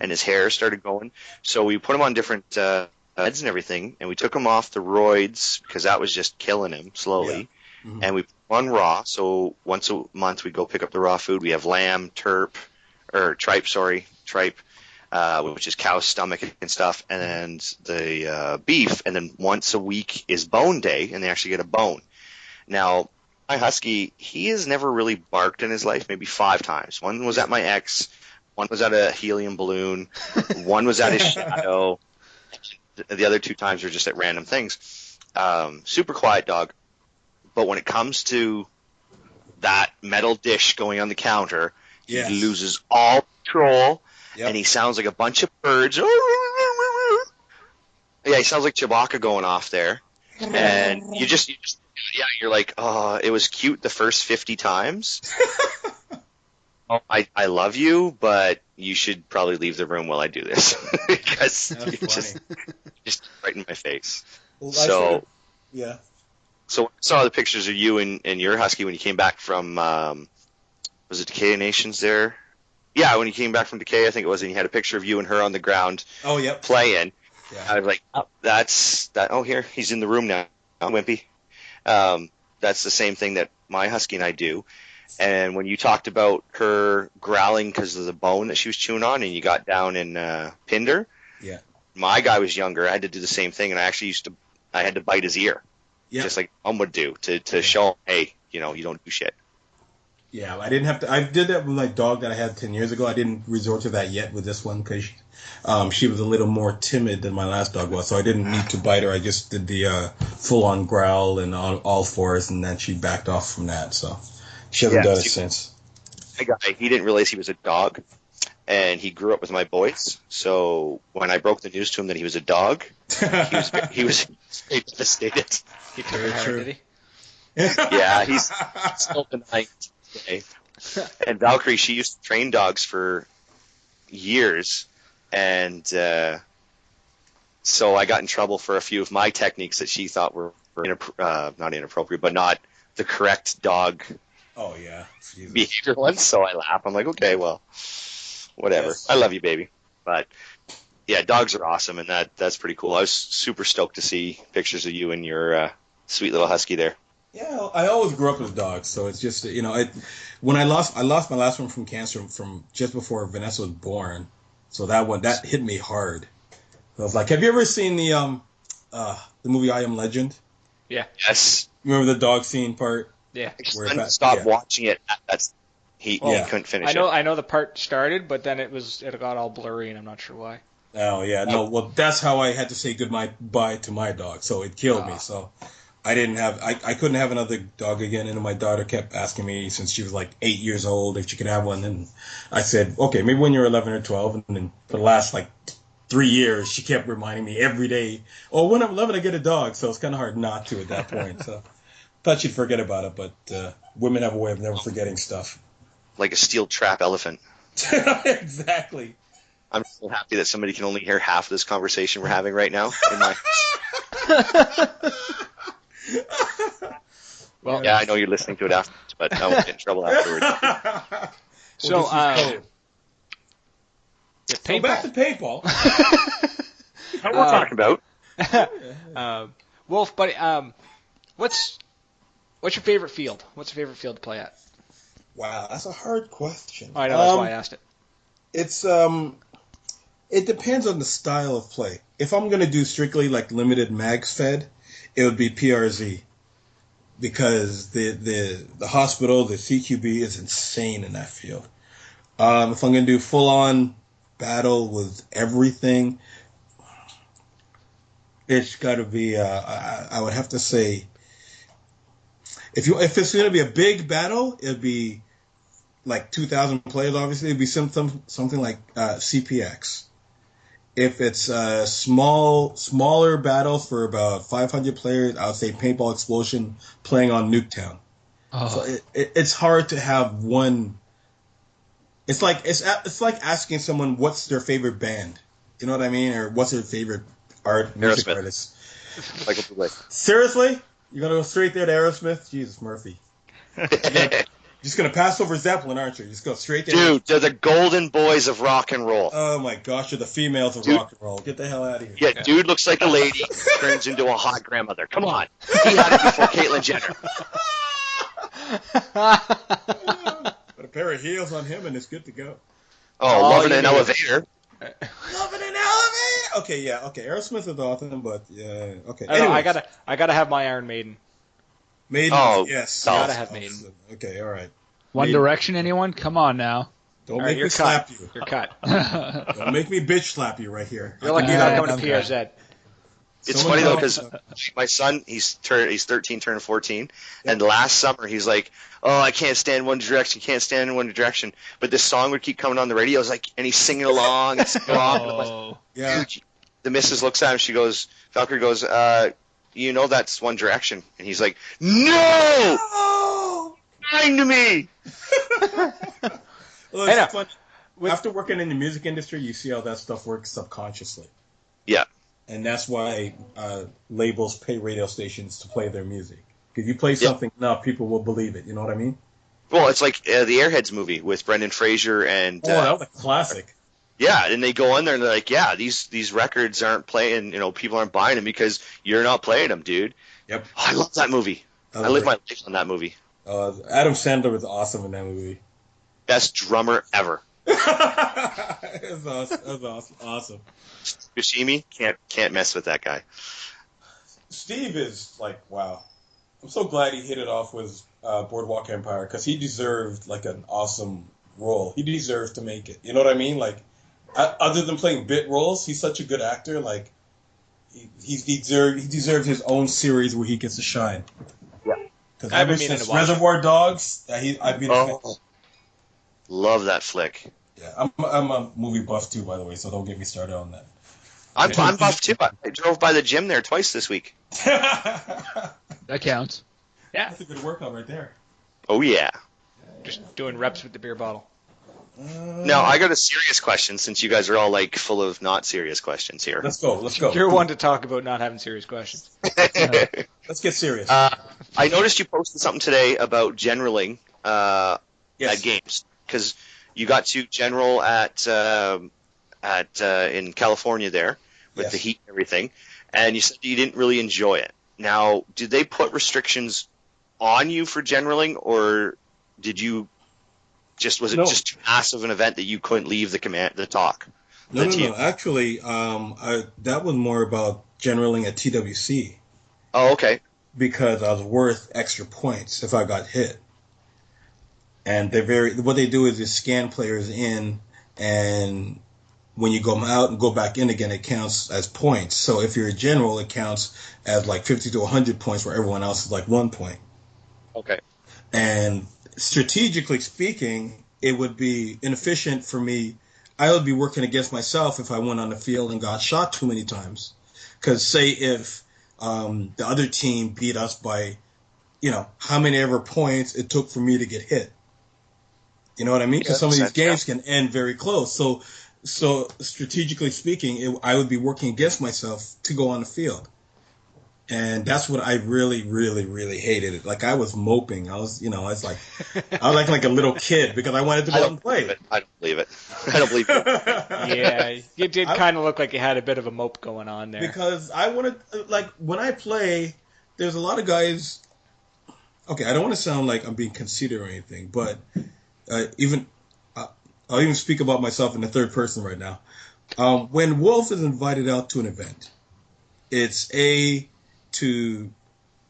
[SPEAKER 5] and his hair started going. So we put him on different meds and everything, and we took him off the roids because that was just killing him slowly. Yeah. Mm-hmm. And we put him on raw, so once a month we go pick up the raw food. We have lamb, tripe, which is cow stomach and stuff, and the beef, and then once a week is bone day, and they actually get a bone. Now, my husky, he has never really barked in his life, maybe 5 times. One was at my ex, one was at a helium balloon, one was at his shadow. The other 2 times were just at random things. Super quiet dog, but when it comes to that metal dish going on the counter, he loses all control. Yep. And he sounds like a bunch of birds. Yeah, he sounds like Chewbacca going off there. And you're like, oh, it was cute the first 50 times. I love you, but you should probably leave the room while I do this. Because you're just right in my face. Well, so I saw the pictures of you and your husky when you came back from, was it Decay Nations there? Yeah, when you came back from Decay, I think it was, and you had a picture of you and her on the ground playing. Yeah. I was like, that's that. Oh, here, he's in the room now, Wimpy. That's the same thing that my husky and I do. And when you talked about her growling because of the bone that she was chewing on, and you got down and pinned her, my guy was younger. I had to do the same thing, and I actually I had to bite his ear, just like Mom would do, to show him, hey, you don't do shit.
[SPEAKER 6] Yeah, I didn't have to. I did that with my dog that I had 10 years ago. I didn't resort to that yet with this one because she was a little more timid than my last dog was, so I didn't need to bite her. I just did the full-on growl and all fours, and then she backed off from that. So she hasn't done it since.
[SPEAKER 5] My guy, he didn't realize he was a dog, and he grew up with my boys. So when I broke the news to him that he was a dog, he was very devastated.
[SPEAKER 2] He took it hard, did he?
[SPEAKER 5] Yeah, he's still denying. And Valkyrie, she used to train dogs for years, and so I got in trouble for a few of my techniques that she thought were not inappropriate, but not the correct dog behavior ones. So I laugh. I'm like, okay, well, whatever. Yes. I love you, baby. But yeah, dogs are awesome, and that's pretty cool. I was super stoked to see pictures of you and your sweet little husky there.
[SPEAKER 6] Yeah, I always grew up with dogs, so it's just when I lost my last one from cancer from just before Vanessa was born, so that hit me hard. I was like, have you ever seen the movie I Am Legend?
[SPEAKER 2] Yeah.
[SPEAKER 5] Yes.
[SPEAKER 6] Remember the dog scene part?
[SPEAKER 2] Yeah.
[SPEAKER 5] I stopped watching it. He couldn't finish it.
[SPEAKER 2] I know the part started, but then it got all blurry, and I'm not sure why.
[SPEAKER 6] Oh yeah, no. Well, that's how I had to say goodbye to my dog, so it killed me. So. I couldn't have another dog again, and my daughter kept asking me since she was like 8 years old if she could have one, and I said, okay, maybe when you're 11 or 12, and then for the last like 3 years, she kept reminding me every day, oh, when I'm 11, I get a dog, so it's kind of hard not to at that point, so thought she'd forget about it, but women have a way of never forgetting stuff.
[SPEAKER 5] Like a steel trap elephant.
[SPEAKER 6] Exactly.
[SPEAKER 5] I'm so happy that somebody can only hear half of this conversation we're having right now. Well, yeah, I know you're listening to it afterwards, but I won't get in trouble afterwards.
[SPEAKER 2] So
[SPEAKER 6] back to paintball.
[SPEAKER 5] What we're talking about.
[SPEAKER 2] Wolf, buddy, what's your favorite field? What's your favorite field to play at?
[SPEAKER 6] Wow, that's a hard question.
[SPEAKER 2] I know, that's why I asked it.
[SPEAKER 6] It's it depends on the style of play. If I'm going to do strictly like limited mags fed, it would be PRZ because the hospital, the CQB is insane in that field. If I'm going to do full on battle with everything, it's got to be. I would have to say, if it's going to be a big battle, it'd be like 2,000 players. Obviously, it'd be something like CPX. If it's a smaller battle for about 500 players, I would say Paintball Explosion playing on Nuketown. Oh. So it's hard to have one. It's like asking someone what's their favorite band. You know what I mean? Or what's their favorite music artist? Seriously? You're going to go straight there to Aerosmith? Jesus, Murphy. Just going to pass over Zeppelin, aren't you? Just go straight there.
[SPEAKER 5] Dude, they're the golden boys of rock and roll.
[SPEAKER 6] Oh, my gosh. You're the females of rock and roll. Get the hell out of here.
[SPEAKER 5] Yeah, dude looks like a lady, turns into a hot grandmother. Come on. He had it before Caitlyn Jenner.
[SPEAKER 6] Put a pair of heels on him, and it's good to go.
[SPEAKER 5] Oh, loving an elevator.
[SPEAKER 6] Loving an elevator. Okay, yeah, okay. Aerosmith is awesome, but yeah, okay.
[SPEAKER 2] I gotta have my Iron Maiden.
[SPEAKER 6] Maiden, yes.
[SPEAKER 2] Gotta have Maiden.
[SPEAKER 6] Okay, all right.
[SPEAKER 3] One
[SPEAKER 6] Maiden.
[SPEAKER 3] Direction, anyone? Come on now.
[SPEAKER 6] Don't make me slap you.
[SPEAKER 2] You're cut.
[SPEAKER 6] Don't make me bitch slap you right here.
[SPEAKER 2] You're lucky you're not going to PRZ.
[SPEAKER 5] It's funny though because my son, he's 13, turned 14, and last summer he's like, "Oh, I can't stand One Direction, can't stand One Direction." But this song would keep coming on the radio, and he's singing along and singing along.
[SPEAKER 6] Yeah.
[SPEAKER 5] The missus looks at him, she goes, Valkyrie goes, "You know that's One Direction," and he's like, "No, lying to me."
[SPEAKER 6] Well, it's fun. After working in the music industry, you see how that stuff works subconsciously.
[SPEAKER 5] Yeah.
[SPEAKER 6] And that's why labels pay radio stations to play their music. If you play something enough, people will believe it. You know what I mean?
[SPEAKER 5] Well, it's like the Airheads movie with Brendan Fraser and...
[SPEAKER 6] that was a classic.
[SPEAKER 5] Yeah, and they go in there and they're like, yeah, these records aren't playing, people aren't buying them because you're not playing them, dude.
[SPEAKER 6] Yep.
[SPEAKER 5] Oh, I love that movie. I live my life on that movie.
[SPEAKER 6] Adam Sandler was awesome in that movie.
[SPEAKER 5] Best drummer ever.
[SPEAKER 6] It was awesome.
[SPEAKER 5] Yoshimi, can't mess with that guy.
[SPEAKER 6] Steve is like, wow. I'm so glad he hit it off with Boardwalk Empire because he deserved like an awesome role. He deserved to make it. You know what I mean? Like, other than playing bit roles, he's such a good actor. Like, he deserves his own series where he gets to shine.
[SPEAKER 5] Yeah.
[SPEAKER 6] Because ever since Reservoir Dogs, I've been a fan.
[SPEAKER 5] Love that flick.
[SPEAKER 6] Yeah, I'm a movie buff too, by the way, so don't get me started on that.
[SPEAKER 5] I'm buff too. I drove by the gym there twice this week.
[SPEAKER 3] That counts.
[SPEAKER 2] Yeah.
[SPEAKER 6] That's a good workout right there.
[SPEAKER 5] Oh, yeah.
[SPEAKER 2] Just doing reps with the beer bottle.
[SPEAKER 5] Now, I got a serious question since you guys are all like full of not serious questions here.
[SPEAKER 6] Let's go.
[SPEAKER 2] You're one to talk about not having serious questions.
[SPEAKER 6] Let's get serious.
[SPEAKER 5] I noticed you posted something today about generaling at games because you got to general at in California there with the heat and everything, and you said you didn't really enjoy it. Now, did they put restrictions on you for generaling, or did you was it just too massive an event that you couldn't leave the talk?
[SPEAKER 6] No. Actually, that was more about generaling at TWC.
[SPEAKER 5] Oh, okay.
[SPEAKER 6] Because I was worth extra points if I got hit. And what they do is they scan players in, and when you go out and go back in again, it counts as points. So if you're a general, it counts as like 50 to 100 points, where everyone else is like 1 point.
[SPEAKER 5] Okay.
[SPEAKER 6] And strategically speaking, it would be inefficient for me. I would be working against myself if I went on the field and got shot too many times. Because say if the other team beat us by, how many ever points it took for me to get hit. You know what I mean? Because some of these games can end very close. So strategically speaking, I would be working against myself to go on the field. And that's what I really, really, really hated it. Like, I was moping. I was like a little kid because I wanted to go out and play.
[SPEAKER 5] I don't believe it. I don't believe it.
[SPEAKER 2] Yeah, you did kind of look like you had a bit of a mope going on there.
[SPEAKER 6] Because I wanted, like, when I play, there's a lot of guys. Okay, I don't want to sound like I'm being conceited or anything, but I'll even speak about myself in the third person right now. When Wolf is invited out to an event, it's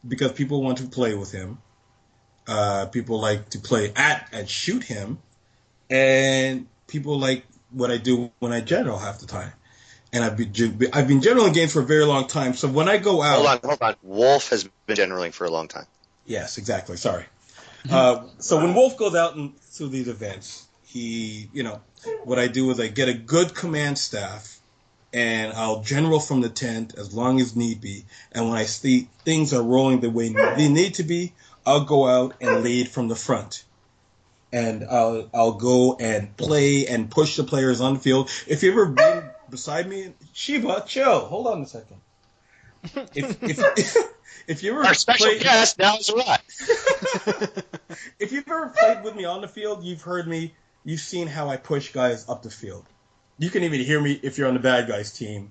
[SPEAKER 6] because people want to play with him. People like to play at and shoot him, and people like what I do when I general half the time. And I've been generaling games for a very long time. So when I go out,
[SPEAKER 5] hold on. Wolf has been generaling for a long time.
[SPEAKER 6] Yes, exactly. Sorry. So when Wolf goes out to these events, what I do is I get a good command staff, and I'll general from the tent as long as need be. And when I see things are rolling the way they need to be, I'll go out and lead from the front. And I'll go and play and push the players on the field. If you ever been beside me, Shiva, chill. Hold on a second. If you ever
[SPEAKER 5] our special guest now is what?
[SPEAKER 6] If you've ever played with me on the field, you've seen how I push guys up the field. You can even hear me if you're on the bad guys team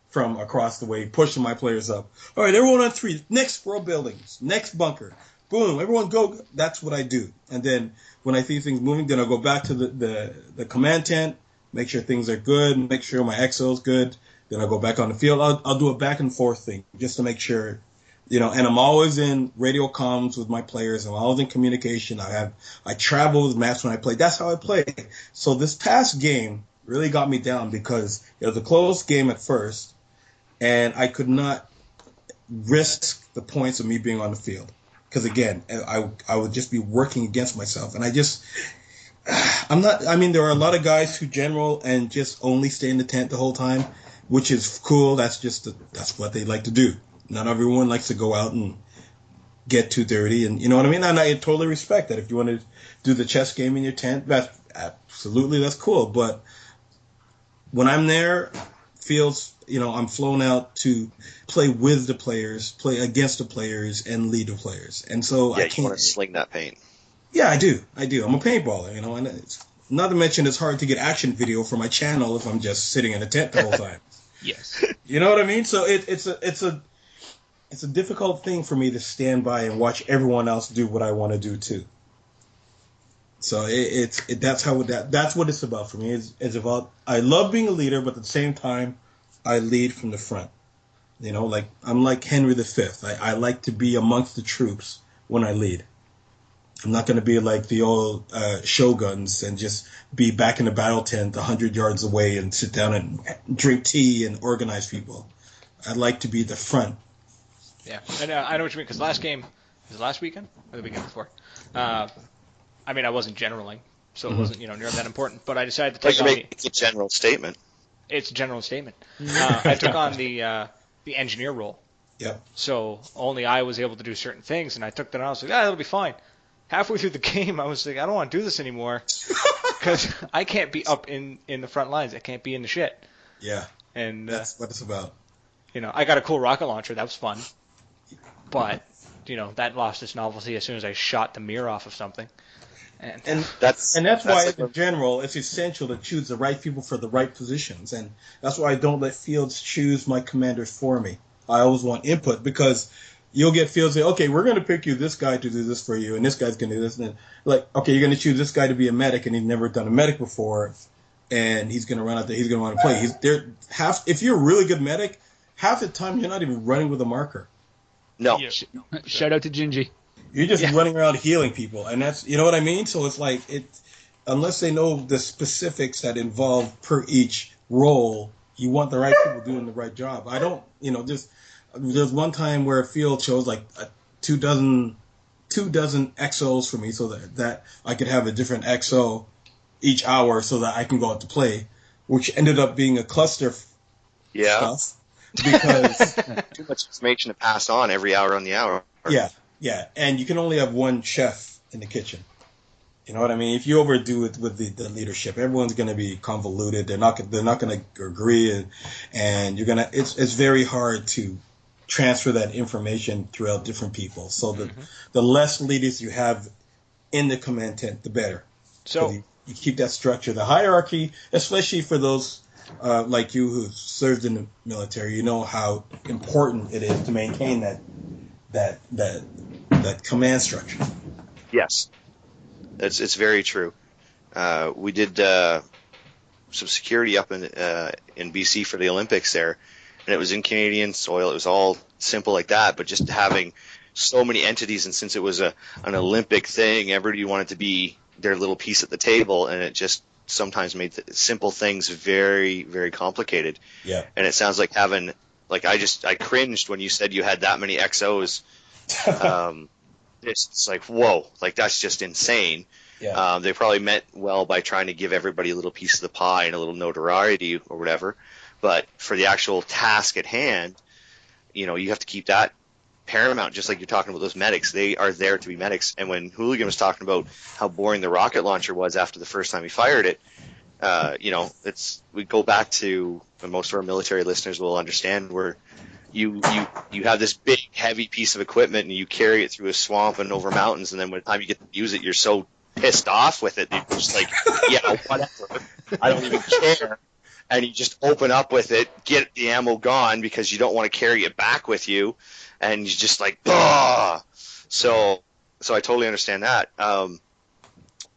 [SPEAKER 6] from across the way, pushing my players up. All right, everyone on 3. Next row buildings. Next bunker. Boom, everyone go. That's what I do. And then when I see things moving, then I'll go back to the command tent, make sure things are good, make sure my XO's good. Then I'll go back on the field. I'll do a back and forth thing just to make sure, and I'm always in radio comms with my players. I'm always in communication. I travel with maps when I play. That's how I play. So this past game really got me down because it was a close game at first, and I could not risk the points of me being on the field. Because again, I would just be working against myself, and there are a lot of guys who general and just only stay in the tent the whole time, which is cool. That's what they like to do. Not everyone likes to go out and get too dirty, and you know what I mean? And I totally respect that. If you want to do the chess game in your tent, that's cool. But when I'm there, feels, I'm flown out to play with the players, play against the players, and lead the players. And so I can't.
[SPEAKER 5] You want to sling that paint.
[SPEAKER 6] Yeah, I do. I'm a paintballer, and it's, not to mention it's hard to get action video for my channel if I'm just sitting in a tent the whole time.
[SPEAKER 3] Yes.
[SPEAKER 6] You know what I mean? So it's a difficult thing for me to stand by and watch everyone else do what I want to do too. So that's what it's about for me. It's about, I love being a leader, but at the same time, I lead from the front. I'm like Henry V. I like to be amongst the troops when I lead. I'm not going to be like the old shoguns and just be back in the battle tent 100 yards away and sit down and drink tea and organize people. I'd like to be the front.
[SPEAKER 2] Yeah, and I know what you mean, because last game, was it last weekend or the weekend before? I wasn't generaling, so it wasn't near that important, but I decided to take on
[SPEAKER 5] it's a general statement.
[SPEAKER 2] It's a general statement. I took on the engineer role.
[SPEAKER 6] Yep.
[SPEAKER 2] So only I was able to do certain things, and I took that on. I was like, that'll be fine. Halfway through the game, I was like, I don't want to do this anymore because I can't be up in the front lines. I can't be in the shit.
[SPEAKER 6] Yeah.
[SPEAKER 2] And
[SPEAKER 6] that's what it's about.
[SPEAKER 2] I got a cool rocket launcher. That was fun. But, that lost its novelty as soon as I shot the mirror off of something.
[SPEAKER 6] And that's why, in general, it's essential to choose the right people for the right positions. And that's why I don't let fields choose my commanders for me. I always want input, because you'll get fields say, okay, we're going to pick you this guy to do this for you, and this guy's going to do this. And then, okay, you're going to choose this guy to be a medic, and he's never done a medic before, and he's going to run out there. He's going to want to play. If you're a really good medic, half the time you're not even running with a marker.
[SPEAKER 5] No.
[SPEAKER 3] Yeah. Shout out to Gingy.
[SPEAKER 6] You're just running around healing people, and that's, you know what I mean? So it's like, unless they know the specifics that involve per each role, you want the right people doing the right job. I don't, there's one time where a field chose like 24 XOs for me, so that I could have a different XO each hour so that I can go out to play, which ended up being a cluster stuff. Because
[SPEAKER 5] too much information to pass on every hour on the hour.
[SPEAKER 6] Yeah, and you can only have one chef in the kitchen. You know what I mean? If you overdo it with the leadership, everyone's going to be convoluted. They're not going to agree, and you're gonna. It's very hard to transfer that information throughout different people. So the less leaders you have in the command tent, the better. So you keep that structure, the hierarchy, especially for those like you who served in the military. You know how important it is to maintain that command structure.
[SPEAKER 5] Yes, it's very true. We did some security up in BC for the Olympics there, and it was in Canadian soil. It was all simple like that, but just having so many entities, and since it was an Olympic thing, everybody wanted to be their little piece at the table, and it just sometimes made simple things very, very complicated.
[SPEAKER 6] Yeah.
[SPEAKER 5] And it sounds like having, like, I cringed when you said you had that many XOs. It's like, whoa, like that's just insane.
[SPEAKER 6] Yeah.
[SPEAKER 5] They probably meant well by trying to give everybody a little piece of the pie and a little notoriety or whatever. But for the actual task at hand, you have to keep that paramount, just like you're talking about those medics. They are there to be medics. And when Hooligan was talking about how boring the rocket launcher was after the first time he fired it, we go back to, and most of our military listeners will understand, where you have this big, heavy piece of equipment and you carry it through a swamp and over mountains, and then by the time you get to use it, you're so pissed off with it that you're just like, yeah, whatever, I don't even care. And you just open up with it, get the ammo gone because you don't want to carry it back with you, and you're just like, bah! So I totally understand that.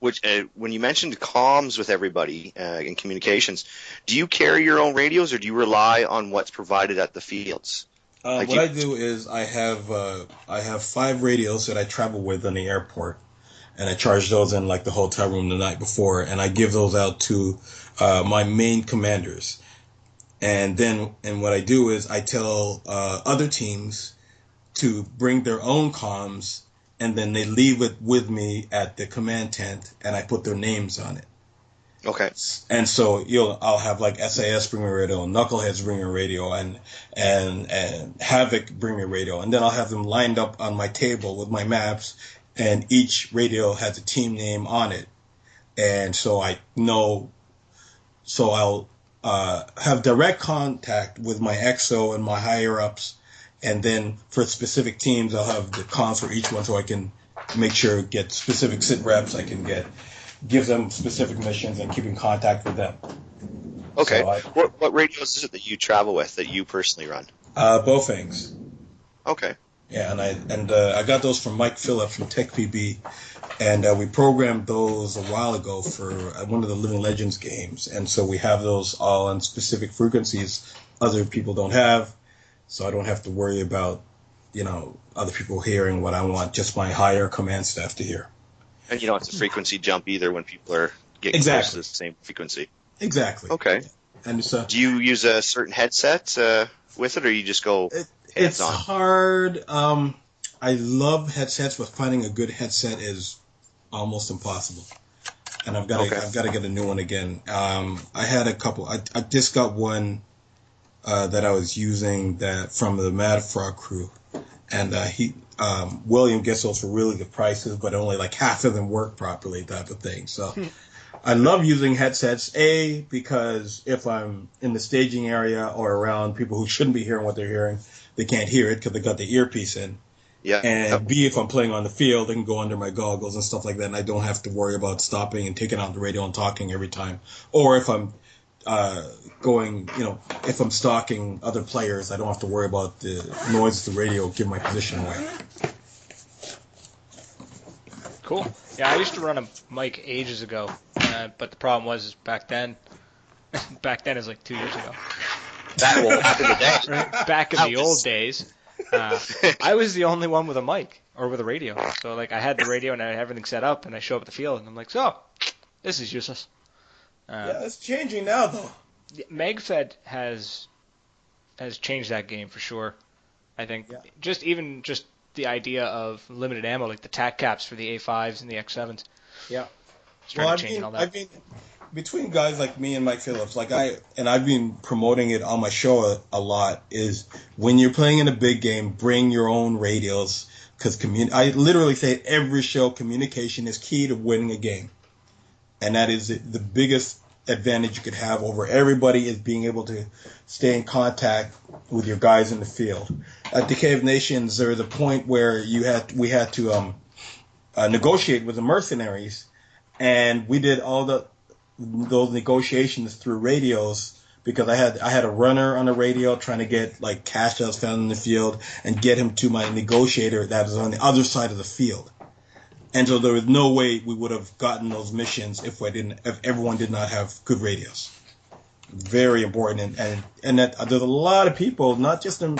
[SPEAKER 5] When you mentioned comms with everybody in communications, do you carry your own radios or do you rely on what's provided at the fields?
[SPEAKER 6] What I do is I have 5 radios that I travel with in the airport, and I charge those in like the hotel room the night before, and I give those out to my main commanders. And what I do is I tell other teams to bring their own comms, and then they leave it with me at the command tent, and I put their names on it.
[SPEAKER 5] Okay.
[SPEAKER 6] And so I'll have like SAS bring me a radio, Knuckleheads bring me a radio, and Havoc bring me a radio, and then I'll have them lined up on my table with my maps, and each radio has a team name on it, and so I know. So I'll have direct contact with my XO and my higher ups. And then for specific teams, I'll have the comms for each one so I can make sure get specific sit reps. I can give them specific missions and keep in contact with them.
[SPEAKER 5] Okay. So what radios is it that you travel with that you personally run?
[SPEAKER 6] Both things.
[SPEAKER 5] Okay.
[SPEAKER 6] Yeah, and I got those from Mike Phillips from TechPB, and we programmed those a while ago for one of the Living Legends games, and so we have those all on specific frequencies other people don't have. So I don't have to worry about, other people hearing what I want, just my higher command staff to hear.
[SPEAKER 5] And you don't have to frequency jump either when people are getting close to the same frequency.
[SPEAKER 6] Exactly.
[SPEAKER 5] Okay.
[SPEAKER 6] And
[SPEAKER 5] do you use a certain headset with it, or you just go
[SPEAKER 6] It's hard. I love headsets, but finding a good headset is almost impossible. And I've got to get a new one again. I had a couple. I just got one that I was using from the Mad Frog crew, and William gets those for really good prices, but only like half of them work properly, type of thing. So I love using headsets, A, because if I'm in the staging area or around people who shouldn't be hearing what they're hearing, they can't hear it because they got the earpiece in.
[SPEAKER 5] Yeah.
[SPEAKER 6] And B, if I'm playing on the field, I can go under my goggles and stuff like that, and I don't have to worry about stopping and taking out the radio and talking every time. Or if I'm if I'm stalking other players, I don't have to worry about the noise of the radio give my position away.
[SPEAKER 2] Cool. Yeah, I used to run a mic ages ago, but the problem was back then is like 2 years ago.
[SPEAKER 5] That will happen today.
[SPEAKER 2] Right? Back in the old days, I was the only one with a mic or with a radio. So like I had the radio and I had everything set up, and I show up at the field and I'm like, so this is useless.
[SPEAKER 6] Yeah, it's changing now though.
[SPEAKER 2] MegFed has changed that game for sure. I think just the idea of limited ammo, like the TAC caps for the A5s and the X7s.
[SPEAKER 6] Yeah.
[SPEAKER 2] I've
[SPEAKER 6] been between guys like me and Mike Phillips, I've been promoting it on my show a lot, is when you're playing in a big game, bring your own radios, because I literally say at every show, communication is key to winning a game. And that is the biggest advantage you could have over everybody, is being able to stay in contact with your guys in the field. At Decay of Nations, there was a point where we had to negotiate with the mercenaries, and we did all those negotiations through radios, because I had a runner on the radio trying to get like cash that was found in the field and get him to my negotiator that was on the other side of the field. And so there was no way we would have gotten those missions if everyone did not have good radios. very important, and that there's a lot of people, not just in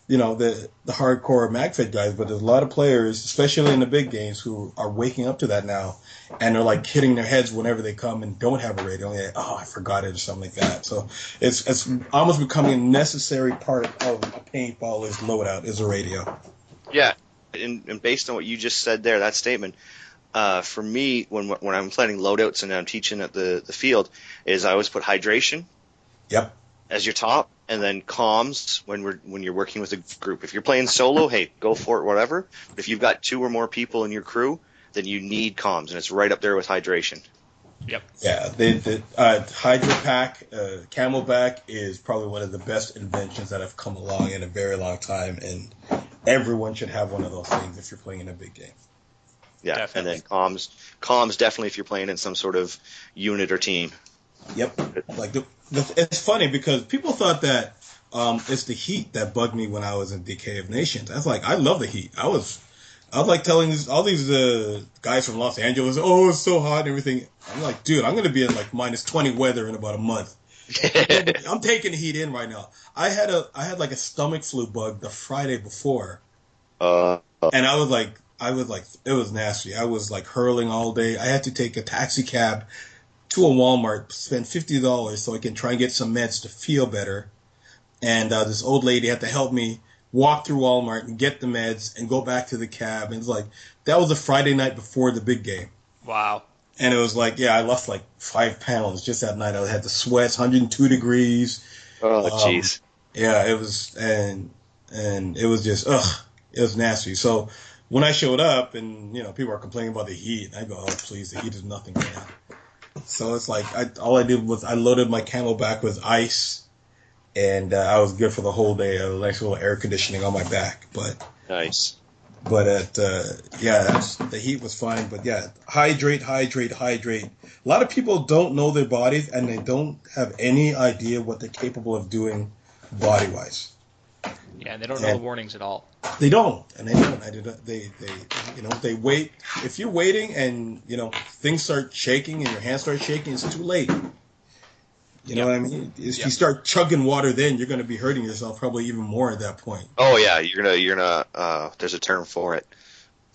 [SPEAKER 6] the hardcore MagFit guys, but there's a lot of players, especially in the big games, who are waking up to that now, and they're like hitting their heads whenever they come and don't have a radio. Like, oh, I forgot it or something like that. So it's almost becoming a necessary part of a paintball is loadout is a radio.
[SPEAKER 5] Yeah, and based on what you just said there, that statement, for me, when I'm planning loadouts and I'm teaching at the field, is I always put hydration.
[SPEAKER 6] Yep.
[SPEAKER 5] As your top, and then comms when you're working with a group. If you're playing solo, hey, go for it, whatever. But if you've got 2 or more people in your crew, then you need comms, and it's right up there with hydration.
[SPEAKER 2] Yep.
[SPEAKER 6] Yeah, the Hydro Pack, Camelback is probably one of the best inventions that have come along in a very long time, and everyone should have one of those things if you're playing in a big game.
[SPEAKER 5] Yeah,
[SPEAKER 2] Definitely.
[SPEAKER 5] And then comms definitely if you're playing in some sort of unit or team.
[SPEAKER 6] Yep. Like it's funny because people thought that it's the heat that bugged me when I was in Decay of Nations. I was like, I love the heat. I was like telling all these guys from Los Angeles, oh, it's so hot and everything. I'm like, dude, I'm going to be in like minus 20 weather in about a month. I'm taking the heat in right now. I had like a stomach flu bug the Friday before, and I was like, it was nasty. I was like hurling all day. I had to take a taxi cab to a Walmart, spend $50 so I can try and get some meds to feel better. And this old lady had to help me walk through Walmart and get the meds and go back to the cab. And it's like, that was a Friday night before the big game.
[SPEAKER 2] Wow.
[SPEAKER 6] And it was like, yeah, I lost like 5 pounds just that night. I had the sweats, 102 degrees.
[SPEAKER 5] Oh, jeez.
[SPEAKER 6] Yeah, it was, and it was just, it was nasty. So when I showed up and, people are complaining about the heat, I go, oh, please, the heat is nothing right now. So it's like, all I did was I loaded my Camelback with ice, and I was good for the whole day. A nice little air conditioning on my back. But
[SPEAKER 5] Nice.
[SPEAKER 6] But the heat was fine. But yeah, hydrate. A lot of people don't know their bodies, and they don't have any idea what they're capable of doing body-wise.
[SPEAKER 2] Yeah, and they don't know the warnings at all.
[SPEAKER 6] They don't, and they don't. They wait. If you're waiting and things start shaking and your hands start shaking, it's too late. You know what I mean? If you start chugging water, then you're going to be hurting yourself probably even more at that point.
[SPEAKER 5] Oh yeah, you're gonna. There's a term for it.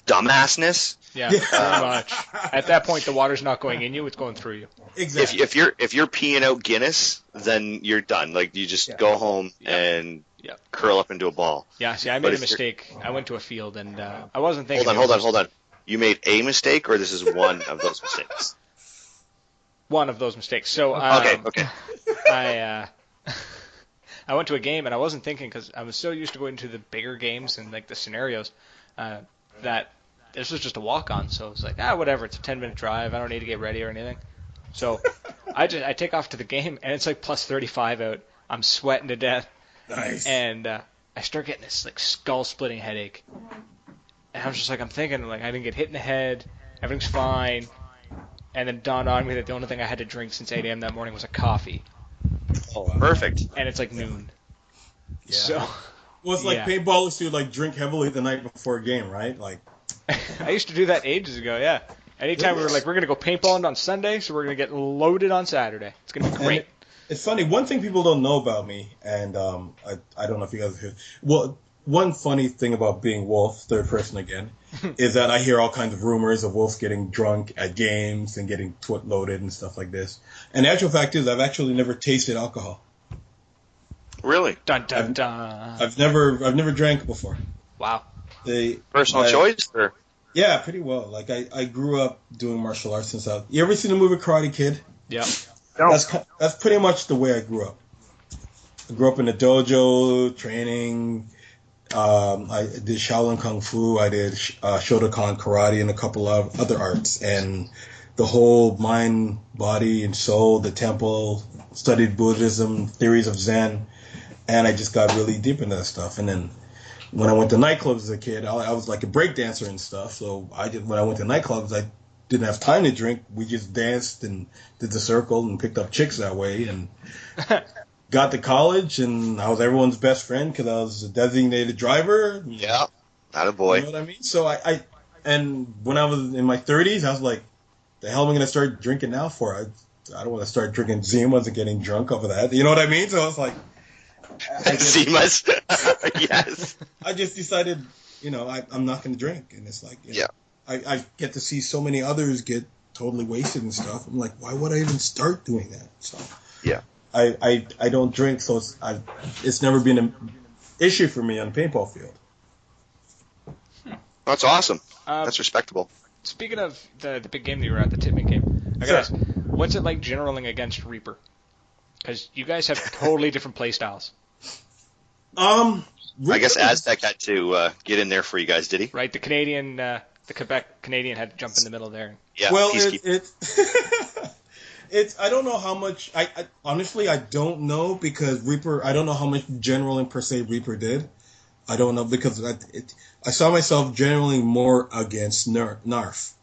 [SPEAKER 5] Dumbassness.
[SPEAKER 2] Yeah, pretty much. At that point, the water's not going in you; it's going through you.
[SPEAKER 6] Exactly.
[SPEAKER 5] If you're peeing out Guinness, then you're done. Like you just go home and curl up into a ball.
[SPEAKER 2] Yeah. See, I made a mistake. I went to a field and I wasn't thinking.
[SPEAKER 5] Hold on. You made a mistake, or this is one of those mistakes?
[SPEAKER 2] One of those mistakes. So
[SPEAKER 5] okay.
[SPEAKER 2] I went to a game and I wasn't thinking because I was so used to going to the bigger games and like the scenarios that this was just a walk-on. So I was like, whatever. It's a 10-minute drive. I don't need to get ready or anything. So I take off to the game and it's like plus 35 out. I'm sweating to death.
[SPEAKER 6] Nice.
[SPEAKER 2] And I start getting this like skull-splitting headache. And I was just like, I'm thinking like I didn't get hit in the head. Everything's fine. And then dawned on me that the only thing I had to drink since 8 a.m. that morning was a coffee.
[SPEAKER 5] Oh, perfect.
[SPEAKER 2] And it's like noon.
[SPEAKER 6] Yeah.
[SPEAKER 2] So,
[SPEAKER 6] well, it's like paintballers who like drink heavily the night before a game, right? Like,
[SPEAKER 2] I used to do that ages ago. Yeah. Anytime we were like, we're gonna go paintballing on Sunday, so we're gonna get loaded on Saturday. It's gonna be great.
[SPEAKER 6] It's funny. One thing people don't know about me, and I don't know if you guys have heard. Well, one funny thing about being Wolf, third person again, is that I hear all kinds of rumors of Wolf getting drunk at games and getting loaded and stuff like this. And the actual fact is, I've actually never tasted alcohol.
[SPEAKER 5] Really?
[SPEAKER 2] Dun dun dun.
[SPEAKER 6] I've never drank before.
[SPEAKER 2] Wow.
[SPEAKER 5] Personal choice, or?
[SPEAKER 6] Yeah, pretty well. Like I grew up doing martial arts since you ever seen the movie Karate Kid?
[SPEAKER 2] Yeah.
[SPEAKER 6] That's pretty much the way I grew up. I grew up in a dojo training. I did Shaolin Kung Fu. I did Shotokan Karate and a couple of other arts. And the whole mind, body, and soul, the temple, studied Buddhism, theories of Zen. And I just got really deep into that stuff. And then when I went to nightclubs as a kid, I was like a break dancer and stuff. So when I went to nightclubs, I didn't have time to drink. We just danced and did the circle and picked up chicks that way. And got to college, and I was everyone's best friend because I was a designated driver.
[SPEAKER 5] Yeah, not a boy.
[SPEAKER 6] You know what I mean? So and when I was in my 30s, I was like, the hell am I going to start drinking now for? I don't want to start drinking Zimas and getting drunk over that. You know what I mean? So I was like,
[SPEAKER 5] Zimas. Yes.
[SPEAKER 6] I just decided, I'm not going to drink, and it's like, I get to see so many others get totally wasted and stuff. I'm like, why would I even start doing that? So
[SPEAKER 5] yeah,
[SPEAKER 6] I don't drink, so it's never been an issue for me on the paintball field.
[SPEAKER 5] That's awesome. That's respectable.
[SPEAKER 2] Speaking of the big game that you were at, the Tipping game, I gotta ask, what's it like generaling against Reaper? Because you guys have totally different play styles.
[SPEAKER 5] I guess Aztec had to get in there for you guys, did he?
[SPEAKER 2] Right, the Quebec Canadian had to jump in the middle there.
[SPEAKER 5] Yeah.
[SPEAKER 6] Well, it's I don't know how much. I honestly I don't know because Reaper. I don't know how much generaling per se Reaper did. I don't know because I saw myself generaling more against Narf.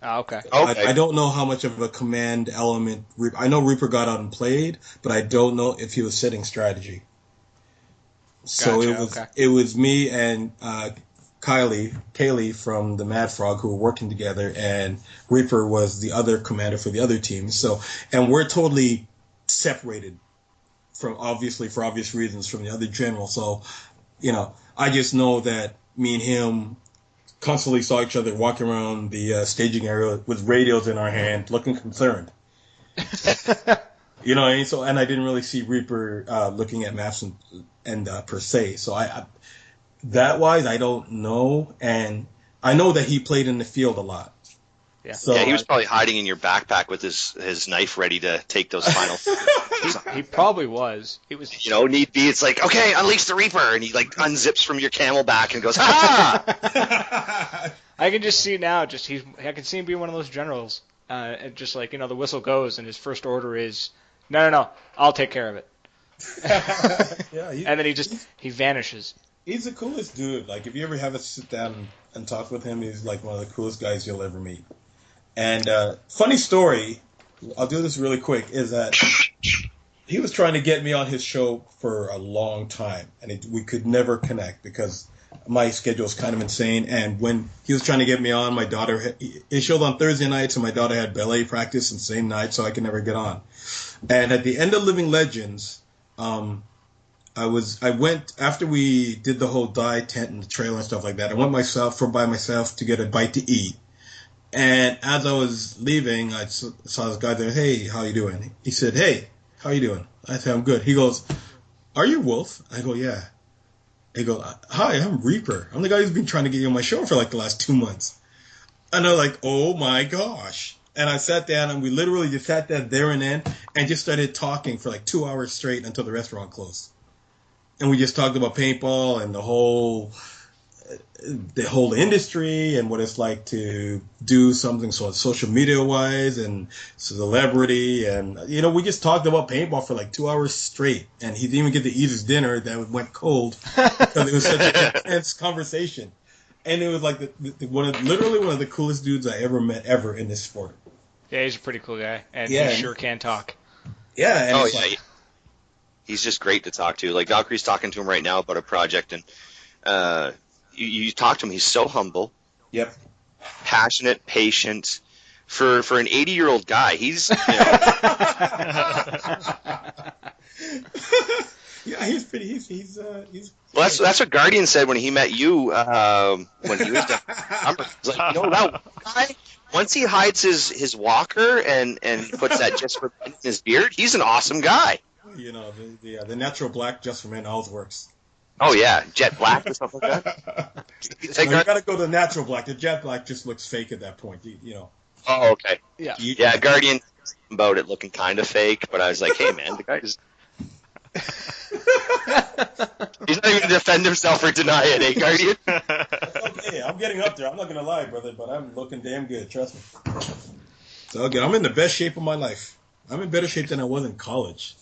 [SPEAKER 2] Oh, okay.
[SPEAKER 6] I don't know how much of a command element. I know Reaper got out and played, but I don't know if he was setting strategy. So it was me and Kaylee from the Mad Frog who were working together, and Reaper was the other commander for the other team. So, and we're totally separated for obvious reasons from the other general. So, I just know that me and him constantly saw each other walking around the staging area with radios in our hand, looking concerned. You know what I mean? So, and I didn't really see Reaper looking at maps and per se. So that wise, I don't know, and I know that he played in the field a lot.
[SPEAKER 2] Yeah.
[SPEAKER 5] So he was probably hiding in your backpack with his knife ready to take those final.
[SPEAKER 2] He probably was. It was.
[SPEAKER 5] Need be. It's like, okay, unleash the Reaper, and he like unzips from your camelback and goes, ha!
[SPEAKER 2] I can just see now. I can see him being one of those generals, and just like the whistle goes, and his first order is, no, I'll take care of it.
[SPEAKER 6] Yeah,
[SPEAKER 2] and then he vanishes.
[SPEAKER 6] He's the coolest dude. Like, if you ever have a sit down and talk with him, he's like one of the coolest guys you'll ever meet. And funny story, I'll do this really quick, is that he was trying to get me on his show for a long time, and we could never connect because my schedule is kind of insane. And when he was trying to get me on, my daughter, it showed on Thursday nights, and my daughter had ballet practice the same night, so I could never get on. And at the end of Living Legends, I went after we did the whole die tent and the trailer and stuff like that. I went by myself to get a bite to eat. And as I was leaving, I saw this guy there. Hey, how you doing? He said, "Hey, how you doing?" I said, "I'm good." He goes, "Are you Wolf?" I go, "Yeah." He goes, "Hi, I'm Reaper. I'm the guy who's been trying to get you on my show for like the last 2 months." And I'm like, "Oh my gosh!" And I sat down, and we literally just sat there and then, and just started talking for like 2 hours straight until the restaurant closed. And we just talked about paintball and the whole industry and what it's like to do something social media wise and celebrity, and we just talked about paintball for like 2 hours straight, and he didn't even get to eat his dinner that went cold because it was such an intense conversation. And it was like literally one of the coolest dudes I ever met in this sport.
[SPEAKER 2] Yeah, he's a pretty cool guy, and he sure can talk.
[SPEAKER 6] Yeah. And
[SPEAKER 5] he's just great to talk to. Like, Valkyrie's talking to him right now about a project, and you talk to him. He's so humble.
[SPEAKER 6] Yep.
[SPEAKER 5] Passionate, patient. For an 80-year-old guy, he's.
[SPEAKER 6] Yeah, he's pretty. He's.
[SPEAKER 5] Well, that's what Guardian said when he met you. When he was down. He's like, that guy. Once he hides his walker and puts that just for in his beard, he's an awesome guy.
[SPEAKER 6] The natural black just for men always works.
[SPEAKER 5] Oh yeah, jet black or something like that.
[SPEAKER 6] You gotta go the natural black. The jet black just looks fake at that point.
[SPEAKER 5] Oh okay.
[SPEAKER 2] Yeah.
[SPEAKER 5] Guardian about it looking kind of fake, but I was like, hey man, the guy is. He's not even gonna defend himself or deny it, eh, Guardian?
[SPEAKER 6] Okay, I'm getting up there. I'm not gonna lie, brother, but I'm looking damn good. Trust me. So again, I'm in the best shape of my life. I'm in better shape than I was in college.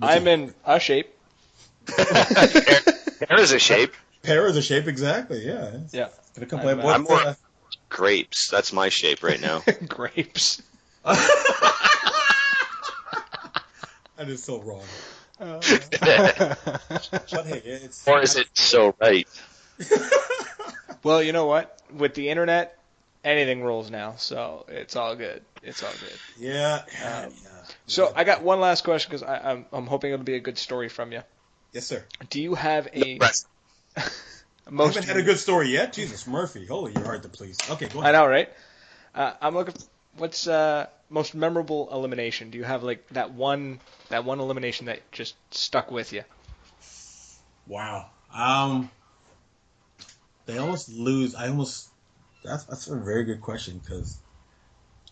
[SPEAKER 2] I'm in a shape.
[SPEAKER 5] Pear is a shape.
[SPEAKER 6] Pear is a shape, exactly. Yeah.
[SPEAKER 2] Yeah.
[SPEAKER 5] I'm more grapes. That's my shape right now.
[SPEAKER 2] Grapes.
[SPEAKER 6] That is so wrong. But hey, it's.
[SPEAKER 5] Or is it so right?
[SPEAKER 2] Well, you know what? With the internet, anything rolls now, so it's all good. It's all good.
[SPEAKER 6] Yeah.
[SPEAKER 2] So I got one last question because I'm hoping it'll be a good story from you.
[SPEAKER 6] Yes, sir.
[SPEAKER 2] Do you have a?
[SPEAKER 6] I haven't had a good story yet. Jesus, Murphy. Holy, you're hard to please. Okay, go ahead.
[SPEAKER 2] I know, right? I'm looking. What's most memorable elimination? Do you have like that one elimination that just stuck with you?
[SPEAKER 6] Wow. They almost lose. That's a very good question because.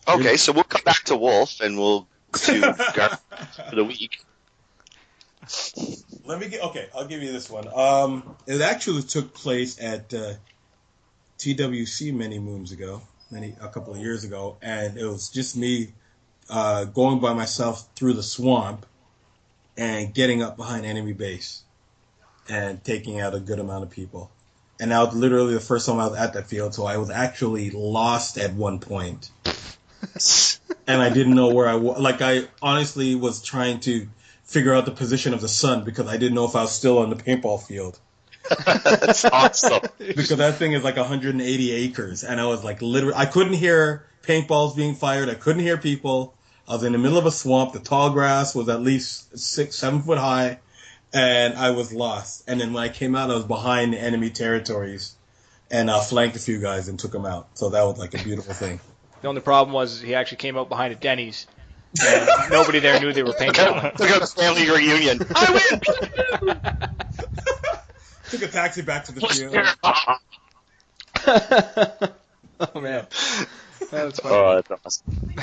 [SPEAKER 5] Okay, so we'll come back to Wolf and we'll do Gar for the week.
[SPEAKER 6] I'll give you this one. It actually took place at TWC many moons ago, a couple of years ago, and it was just me going by myself through the swamp and getting up behind enemy base and taking out a good amount of people. And that was literally the first time I was at that field, so I was actually lost at one point. And I didn't know where I was. Like, I honestly was trying to figure out the position of the sun because I didn't know if I was still on the paintball field.
[SPEAKER 5] That's awesome.
[SPEAKER 6] Because that thing is like 180 acres. And I was like, literally, I couldn't hear paintballs being fired. I couldn't hear people. I was in the middle of a swamp. The tall grass was at least 6-7 foot high. And I was lost. And then when I came out, I was behind the enemy territories. And I flanked a few guys and took them out. So that was like a beautiful thing.
[SPEAKER 2] The only problem was he actually came out behind a Denny's. And nobody there knew they were paintballing.
[SPEAKER 5] Took out a family reunion. I win!
[SPEAKER 6] Took a taxi back to the field.
[SPEAKER 2] Oh, man. That's funny.
[SPEAKER 5] Oh, that's awesome.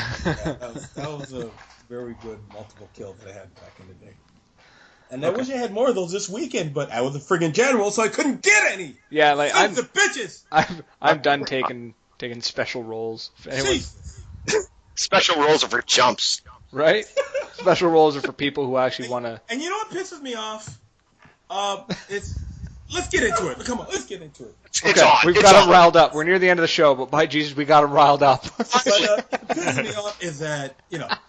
[SPEAKER 6] That was a very good multiple kill that I had back in the day. And I wish I had more of those this weekend, but I was a friggin' general, so I couldn't get any.
[SPEAKER 2] Yeah, like
[SPEAKER 6] Sons of bitches.
[SPEAKER 2] I'm done taking special roles.
[SPEAKER 5] Special roles are for chumps.
[SPEAKER 2] Right? Special roles are for people who actually want to.
[SPEAKER 6] And you know what pisses me off? Let's get into it. Come on, let's get into it.
[SPEAKER 2] We've got them riled up. We're near the end of the show, but by Jesus, we got them riled up.
[SPEAKER 6] But what pisses me off is that,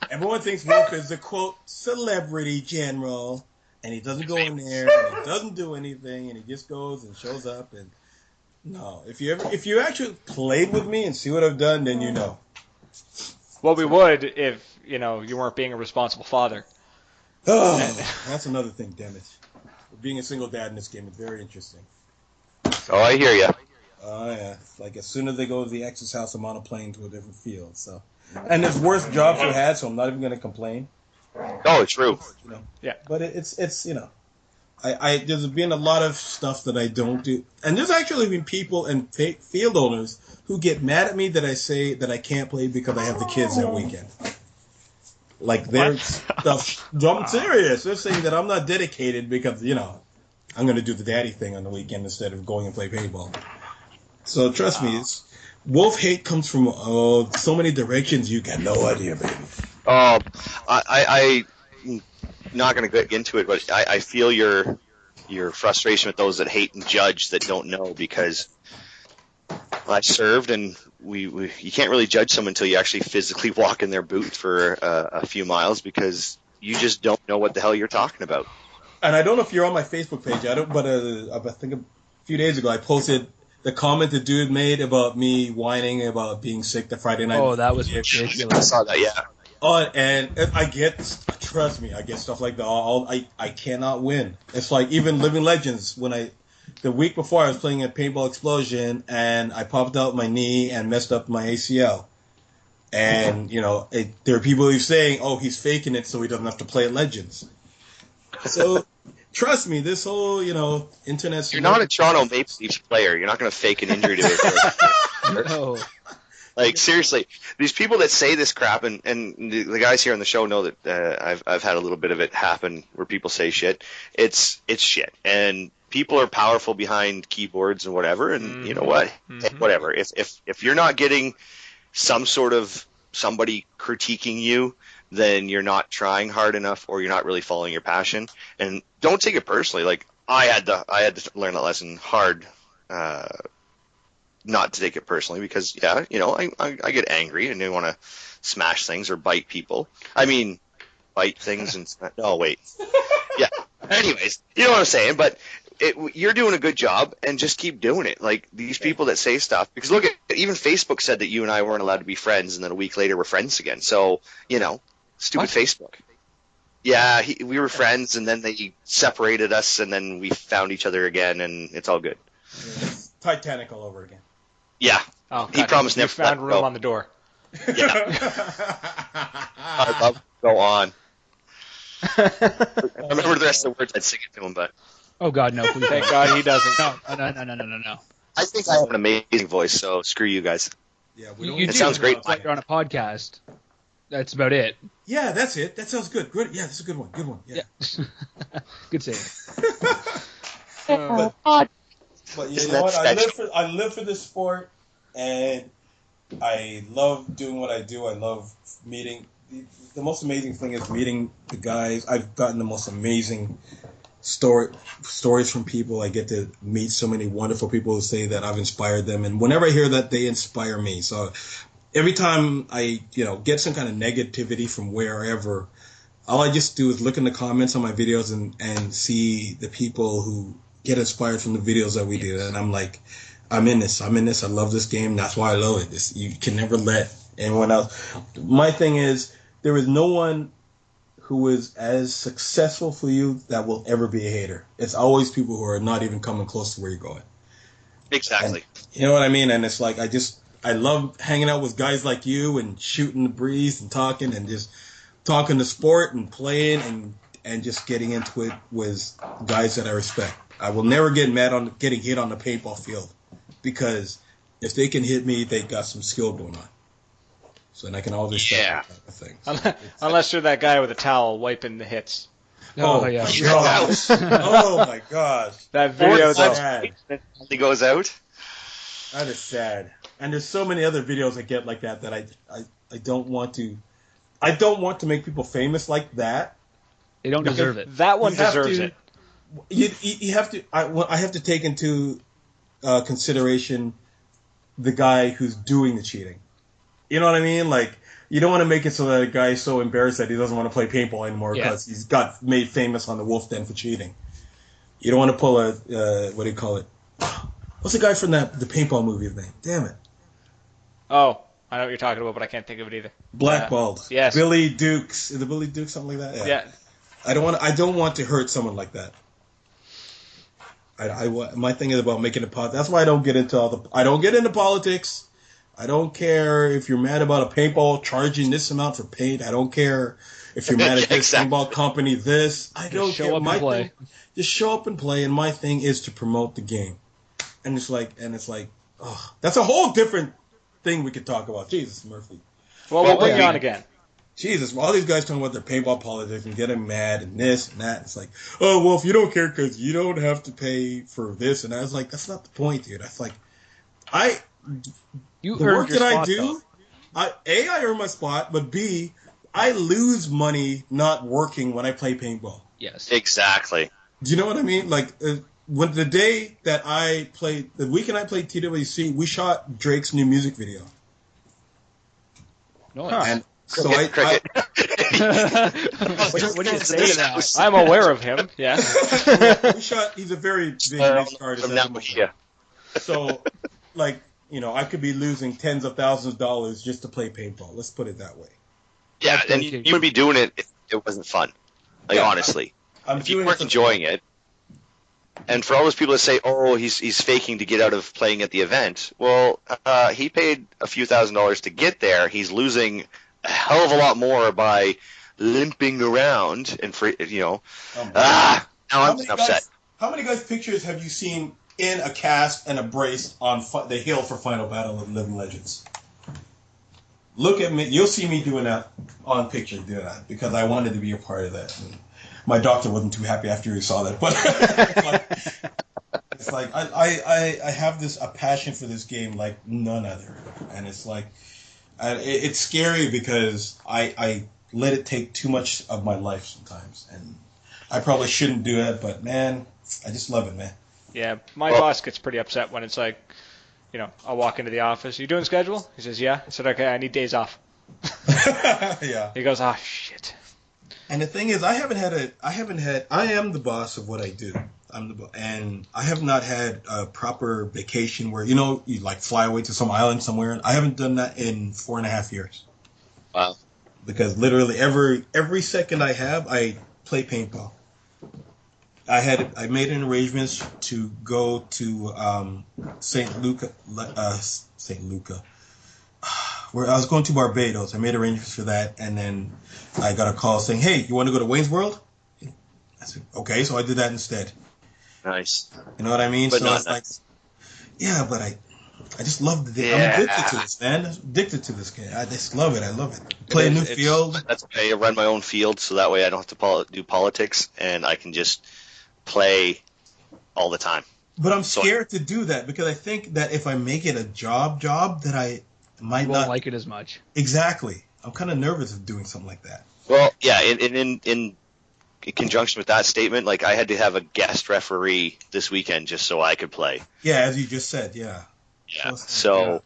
[SPEAKER 6] everyone thinks Wolf is the, quote, celebrity general, and he doesn't go in there, and he doesn't do anything, and he just goes and shows up, and no. If you actually played with me and see what I've done, then you know.
[SPEAKER 2] Well, we would if, you weren't being a responsible father.
[SPEAKER 6] Oh, that's another thing, damn it. Being a single dad in this game is very interesting.
[SPEAKER 5] Oh, I hear you.
[SPEAKER 6] Oh, yeah. Like, as soon as they go to the ex's house, I'm on a plane to a different field. So, and there's worse jobs you had, so I'm not even going to complain.
[SPEAKER 5] Oh, true.
[SPEAKER 2] Yeah.
[SPEAKER 6] But it's there's been a lot of stuff that I don't do. And there's actually been people and field owners who get mad at me that I say that I can't play because I have the kids that weekend. Like, they're stuff. I'm serious. They're saying that I'm not dedicated because, I'm going to do the daddy thing on the weekend instead of going and play paintball. So trust me, wolf hate comes from so many directions you got no idea, baby.
[SPEAKER 5] I'm not going to get into it, but I feel your frustration with those that hate and judge that don't know, because I served, and you can't really judge someone until you actually physically walk in their boot for a few miles, because you just don't know what the hell you're talking about.
[SPEAKER 6] And I don't know if you're on my Facebook page. But I think a few days ago I posted the comment the dude made about me whining about being sick the Friday night.
[SPEAKER 3] Oh, that was ridiculous.
[SPEAKER 5] I saw that, yeah.
[SPEAKER 6] And trust me, I get stuff like that. I cannot win. It's like even Living Legends, the week before I was playing at Paintball Explosion and I popped out my knee and messed up my ACL. And, there are people who are saying, oh, he's faking it so he doesn't have to play at Legends. So, trust me, this whole, internet...
[SPEAKER 5] You're not a Toronto Maple Leafs player. You're not going to fake an injury to it.
[SPEAKER 3] No.
[SPEAKER 5] Like, seriously, these people that say this crap, and the guys here on the show know that I've had a little bit of it happen where people say shit. It's shit. And people are powerful behind keyboards and whatever, and you know what? Whatever. If you're not getting some sort of somebody critiquing you, then you're not trying hard enough, or you're not really following your passion. And don't take it personally. Like, I had to learn that lesson hard, not to take it personally, because I get angry and I want to smash things or bite people. I mean, bite things and oh wait, yeah. Anyways, you know what I'm saying. But you're doing a good job, and just keep doing it. Like, these people that say stuff, because look, even Facebook said that you and I weren't allowed to be friends, and then a week later we're friends again. So, stupid Facebook. Yeah, we were friends, and then they separated us, and then we found each other again, and it's all good.
[SPEAKER 6] It's Titanic all over again.
[SPEAKER 5] Yeah.
[SPEAKER 2] Oh, God,
[SPEAKER 5] he promised never
[SPEAKER 2] to found room on the door.
[SPEAKER 5] Yeah. I'd love to go on. I remember the rest of the words. I'd sing it to him, but
[SPEAKER 3] Oh God, no! Please.
[SPEAKER 2] Thank God he doesn't.
[SPEAKER 3] No.
[SPEAKER 5] I think I have an amazing voice, so screw you guys.
[SPEAKER 6] Yeah,
[SPEAKER 3] You
[SPEAKER 5] It
[SPEAKER 3] do,
[SPEAKER 5] sounds great.
[SPEAKER 3] but you're on a podcast. That's about it.
[SPEAKER 6] Yeah, that's it. That sounds good. Good. Yeah, that's a good one. Good one. Yeah.
[SPEAKER 3] Good save.
[SPEAKER 6] But you
[SPEAKER 5] Isn't
[SPEAKER 6] know
[SPEAKER 5] that
[SPEAKER 6] what?
[SPEAKER 5] sketchy?
[SPEAKER 6] I live for this sport, and I love doing what I do. I love meeting. The most amazing thing is meeting the guys. I've gotten the most amazing stories from people. I get to meet so many wonderful people who say that I've inspired them, and whenever I hear that, they inspire me. So every time I get some kind of negativity from wherever, all I just do is look in the comments on my videos and see the people who get inspired from the videos that we do, and I'm like, I'm in this. I love this game. That's why I love it. You can never let anyone else. My thing is, there is no one who is as successful for you that will ever be a hater. It's always people who are not even coming close to where you're going.
[SPEAKER 5] Exactly.
[SPEAKER 6] And, you know what I mean? And it's like, I love hanging out with guys like you and shooting the breeze and talking the sport and playing and just getting into it with guys that I respect. I will never get mad on getting hit on the paintball field, because if they can hit me, they got some skill going on. So then I can always respect that type of thing.
[SPEAKER 2] Unless you're that guy with a towel wiping the hits.
[SPEAKER 3] Oh yeah.
[SPEAKER 6] My gosh. Oh my gosh.
[SPEAKER 2] That video, though.
[SPEAKER 6] Sad.
[SPEAKER 5] He goes out.
[SPEAKER 6] That is sad. And there's so many other videos I get like that I don't want to. I don't want to make people famous like that.
[SPEAKER 3] They don't deserve it.
[SPEAKER 2] That one deserves it.
[SPEAKER 6] You have to. I have to take into consideration the guy who's doing the cheating. You know what I mean? Like, you don't want to make it so that a guy's so embarrassed that he doesn't want to play paintball anymore because he's got made famous on the Wolf Den for cheating. You don't want to pull a what do you call it? What's the guy from the paintball movie's name? Damn it.
[SPEAKER 2] Oh, I know what you're talking about, but I can't think of it either.
[SPEAKER 6] Blackballed.
[SPEAKER 2] Yes.
[SPEAKER 6] Billy Dukes. Is it Billy Dukes, something like that?
[SPEAKER 2] Yeah.
[SPEAKER 6] I don't want to hurt someone like that. My thing is about making it positive. That's why I don't get into politics. I don't care if you're mad about a paintball charging this amount for paint. I don't care if you're mad at this paintball company. I don't care. Just show up and play. And my thing is to promote the game. And it's like, oh, that's a whole different thing we could talk about. Jesus, Murphy.
[SPEAKER 2] Well, we'll bring you on again.
[SPEAKER 6] Jesus, all these guys talking about their paintball politics and getting mad and this and that. It's like, oh, well, if you don't care because you don't have to pay for this. And I was like, that's not the point, dude. That's like,
[SPEAKER 3] You
[SPEAKER 6] the
[SPEAKER 3] earned
[SPEAKER 6] work
[SPEAKER 3] your
[SPEAKER 6] that
[SPEAKER 3] spot,
[SPEAKER 6] I do,
[SPEAKER 3] though.
[SPEAKER 6] I earn my spot, but B, I lose money not working when I play paintball.
[SPEAKER 3] Yes.
[SPEAKER 5] Exactly.
[SPEAKER 6] Do you know what I mean? Like, when the day that the weekend I played TWC, we shot Drake's new music video.
[SPEAKER 3] No.
[SPEAKER 6] And so
[SPEAKER 5] Cricket.
[SPEAKER 3] What do you say to that?
[SPEAKER 2] I'm aware of him, yeah.
[SPEAKER 6] he's a very big music artist.
[SPEAKER 5] Yeah.
[SPEAKER 6] So, like, I could be losing tens of thousands of dollars just to play paintball. Let's put it that way.
[SPEAKER 5] Yeah, and you wouldn't be doing it if it wasn't fun. Like, honestly. If you weren't enjoying it, and for all those people that say, oh, he's faking to get out of playing at the event, well, he paid a few $1,000s to get there. He's losing a hell of a lot more by limping around and, now I'm upset.
[SPEAKER 6] How many guys' pictures have you seen in a cast and a brace on the hill for Final Battle of Living Legends? Look at me. You'll see me doing that on picture, doing that, because I wanted to be a part of that. And my doctor wasn't too happy after he saw that, but it's like I have a passion for this game like none other, and it's like it's scary because I let it take too much of my life sometimes, and I probably shouldn't do it, but man, I just love it, man.
[SPEAKER 2] Yeah, my boss gets pretty upset when it's like, I'll walk into the office. You doing schedule? He says, yeah. I said, okay, I need days off.
[SPEAKER 6] Yeah.
[SPEAKER 2] He goes, shit.
[SPEAKER 6] And the thing is, I am the boss of what I do. and I have not had a proper vacation where you like fly away to some island somewhere. I haven't done that in 4.5 years.
[SPEAKER 5] Wow.
[SPEAKER 6] Because literally every second I have, I play paintball. I made an arrangement to go to St. Luca, where I was going to Barbados. I made arrangements for that, and then I got a call saying, "Hey, you want to go to Wayne's World?" I said, "Okay," so I did that instead.
[SPEAKER 5] Nice.
[SPEAKER 6] You know what I mean?
[SPEAKER 5] But
[SPEAKER 6] so
[SPEAKER 5] not
[SPEAKER 6] it's like, yeah, but I just love the.
[SPEAKER 5] Yeah.
[SPEAKER 6] I'm addicted to this, man. I'm addicted to this game. I just love it. I love it. Play a new field.
[SPEAKER 5] That's why I run my own field, so that way I don't have to do politics, and I can just play all the time.
[SPEAKER 6] But I'm scared to do that because I think that if I make it a job, that I might
[SPEAKER 3] won't
[SPEAKER 6] not
[SPEAKER 3] like it as much.
[SPEAKER 6] Exactly. I'm kind of nervous of doing something like that.
[SPEAKER 5] Well, yeah, in conjunction with that statement, like I had to have a guest referee this weekend just so I could play.
[SPEAKER 6] Yeah, as you just said, yeah.
[SPEAKER 5] Yeah. So,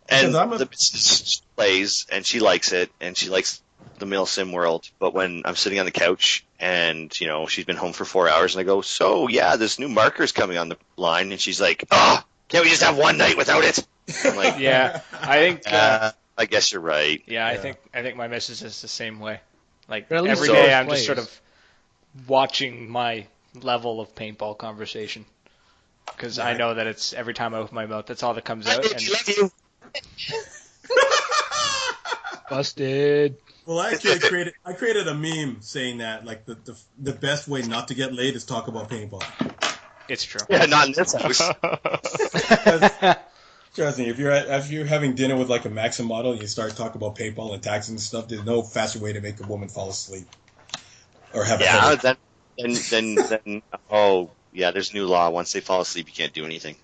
[SPEAKER 5] and the she plays and she likes it and she likes the Milsim world. But when I'm sitting on the couch and she's been home for 4 hours and I go, so yeah, this new marker's coming on the line, and she's like, can't we just have one night without it? I'm like,
[SPEAKER 2] yeah, I think.
[SPEAKER 5] I guess you're right.
[SPEAKER 2] Yeah, I think my missus is the same way. Like
[SPEAKER 3] But at least
[SPEAKER 2] every day, I'm just sort of watching my level of paintball conversation because I know that it's every time I open my mouth, that's all that comes out.
[SPEAKER 5] I love you.
[SPEAKER 3] Busted.
[SPEAKER 6] Well, I actually created a meme saying that like the best way not to get laid is talk about paintball.
[SPEAKER 2] It's true.
[SPEAKER 5] Yeah, not in this house.
[SPEAKER 6] Trust me, if you're having dinner with like a Maxim model and you start talking about paintball and taxes and stuff, there's no faster way to make a woman fall asleep or have a headache.
[SPEAKER 5] Then oh yeah, there's new law. Once they fall asleep, you can't do anything.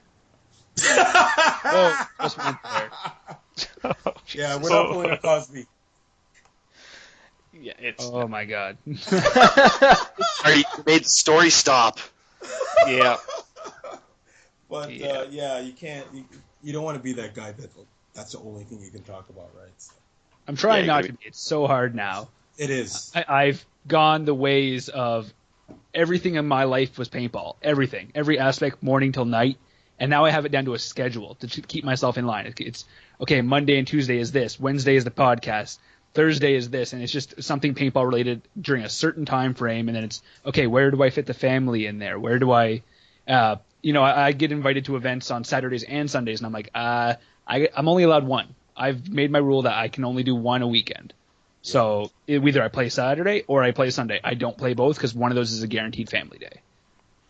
[SPEAKER 3] Oh, just went there.
[SPEAKER 6] Yeah, we're not pulling a Cosby.
[SPEAKER 2] Yeah, it's.
[SPEAKER 3] Oh my god.
[SPEAKER 5] Sorry, you made the story stop.
[SPEAKER 2] Yeah.
[SPEAKER 6] But yeah, you can't. You don't want to be that guy that's the only thing you can talk about, right? So.
[SPEAKER 3] I'm trying not to be. It's so hard now.
[SPEAKER 6] It is.
[SPEAKER 3] I've gone the ways of everything in my life was paintball. Everything. Every aspect, morning till night. And now I have it down to a schedule to keep myself in line. It's okay, Monday and Tuesday is this. Wednesday is the podcast. Thursday is this. And it's just something paintball related during a certain time frame. And then it's, okay, where do I fit the family in there? Where do I I get invited to events on Saturdays and Sundays, and I'm like, I'm only allowed one. I've made my rule that I can only do one a weekend. So either I play Saturday or I play Sunday. I don't play both because one of those is a guaranteed family day.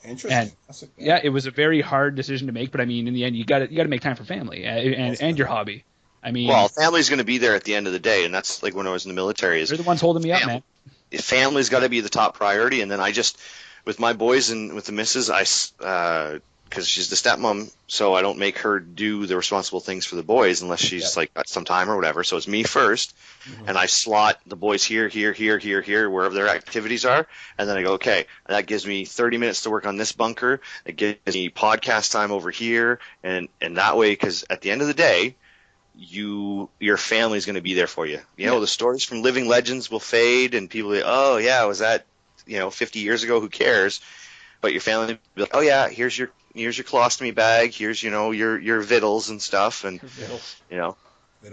[SPEAKER 6] Interesting.
[SPEAKER 3] And, it was a very hard decision to make, but I mean, in the end, you got to make time for family and your hobby. I mean,
[SPEAKER 5] well, family's going to be there at the end of the day, and that's like when I was in the military.
[SPEAKER 3] They're the ones holding me up, man.
[SPEAKER 5] Family's got to be the top priority, and then I just. With my boys and with the missus, because she's the stepmom, so I don't make her do the responsible things for the boys unless she's like got some time or whatever. So it's me first, and I slot the boys here, wherever their activities are, and then I go, okay, that gives me 30 minutes to work on this bunker. It gives me podcast time over here, and that way, because at the end of the day, your family's going to be there for you. The stories from living legends will fade, and people will, oh yeah, was that 50 years ago, who cares? But your family will be like, oh yeah, here's your colostomy bag, here's your vittles and stuff, and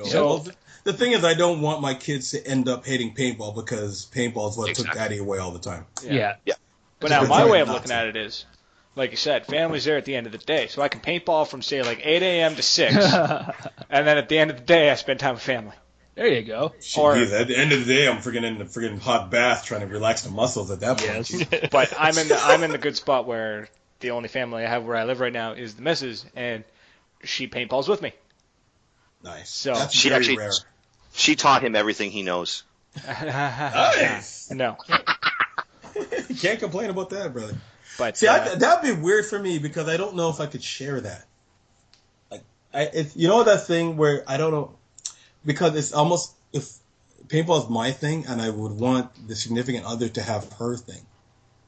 [SPEAKER 6] So the thing is, I don't want my kids to end up hating paintball because paintball is what took Daddy away all the time.
[SPEAKER 3] Yeah.
[SPEAKER 2] But now my way of looking at it is, like you said, family's there at the end of the day, so I can paintball from say like 8 a.m. to 6, and then at the end of the day, I spend time with family.
[SPEAKER 3] There you go.
[SPEAKER 6] At the end of the day, I'm freaking in the freaking hot bath trying to relax the muscles at that point.
[SPEAKER 3] Yes.
[SPEAKER 2] But I'm in the good spot where the only family I have where I live right now is the missus, and she paintballs with me.
[SPEAKER 6] Nice.
[SPEAKER 2] So
[SPEAKER 6] that's
[SPEAKER 5] she
[SPEAKER 6] very
[SPEAKER 5] actually
[SPEAKER 6] rare.
[SPEAKER 5] She taught him everything he knows.
[SPEAKER 6] Nice.
[SPEAKER 2] No.
[SPEAKER 6] You can't complain about that, brother.
[SPEAKER 2] But
[SPEAKER 6] see, that'd be weird for me because I don't know if I could share that. Like, that thing where I don't know. Because it's almost, if paintball is my thing, and I would want the significant other to have her thing.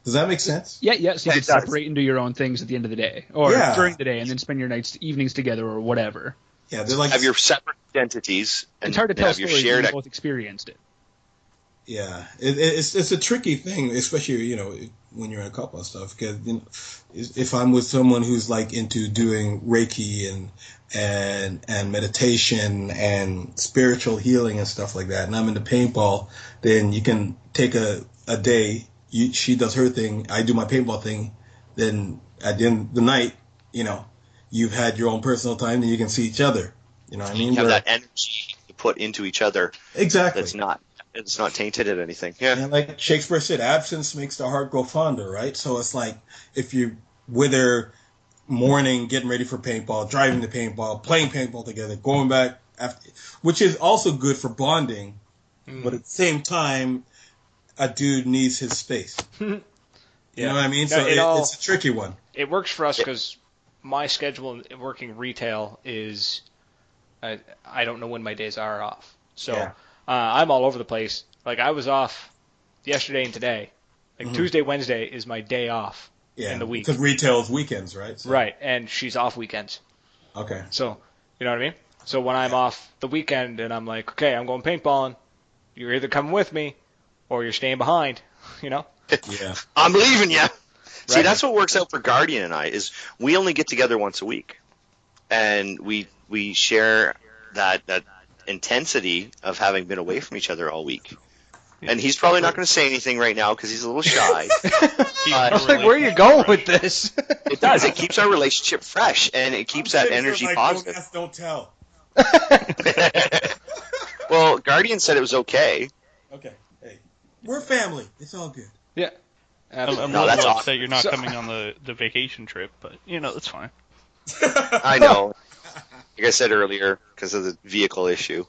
[SPEAKER 6] Does that make sense?
[SPEAKER 3] Yeah. So you can separate into your own things at the end of the day, or during the day, and then spend your evenings together, or whatever.
[SPEAKER 6] Yeah, they're like
[SPEAKER 5] have your separate identities. And
[SPEAKER 3] it's hard to tell
[SPEAKER 5] have your
[SPEAKER 3] stories
[SPEAKER 5] shared
[SPEAKER 3] when you both experienced it.
[SPEAKER 6] Yeah, it's a tricky thing, especially when you're in a couple and stuff. Because if I'm with someone who's like into doing Reiki and meditation and spiritual healing and stuff like that, and I'm into paintball, then you can take a day. She does her thing, I do my paintball thing. Then at the end of the night, you've had your own personal time, and you can see each other. You know what I mean?
[SPEAKER 5] You have that energy you put into each other.
[SPEAKER 6] Exactly.
[SPEAKER 5] It's not tainted at anything. Yeah.
[SPEAKER 6] And like Shakespeare said, absence makes the heart grow fonder, right? So it's like if you whether morning, getting ready for paintball, driving to paintball, playing paintball together, going back after, which is also good for bonding, but at the same time, a dude needs his space. You know what I mean? So it's a tricky one.
[SPEAKER 2] It works for us because my schedule in working retail is I don't know when my days are off. So I'm all over the place. Like I was off yesterday and today. Like Tuesday, Wednesday is my day off in the week.
[SPEAKER 6] Because retail is weekends, right? So.
[SPEAKER 2] Right, and she's off weekends.
[SPEAKER 6] Okay.
[SPEAKER 2] So, you know what I mean? So when I'm off the weekend and I'm like, okay, I'm going paintballing, you're either coming with me or you're staying behind, Yeah.
[SPEAKER 5] I'm leaving you. See,
[SPEAKER 2] Right.
[SPEAKER 5] that's what works out for Guardian and I, is we only get together once a week. And we share that intensity of having been away from each other all week. And he's probably not going to say anything right now because he's a little shy.
[SPEAKER 2] I was like, where are you going with this?
[SPEAKER 5] It does. It keeps our relationship fresh, and it keeps that energy positive.
[SPEAKER 6] Don't tell.
[SPEAKER 5] Well, Guardian said it was okay.
[SPEAKER 6] Okay. Hey, we're family. It's all good.
[SPEAKER 2] Yeah.
[SPEAKER 4] I'm
[SPEAKER 5] No,
[SPEAKER 4] really
[SPEAKER 5] that's
[SPEAKER 4] upset
[SPEAKER 5] awesome.
[SPEAKER 4] you're not coming on the vacation trip, but it's fine.
[SPEAKER 5] I know. Like I said earlier, because of the vehicle issue.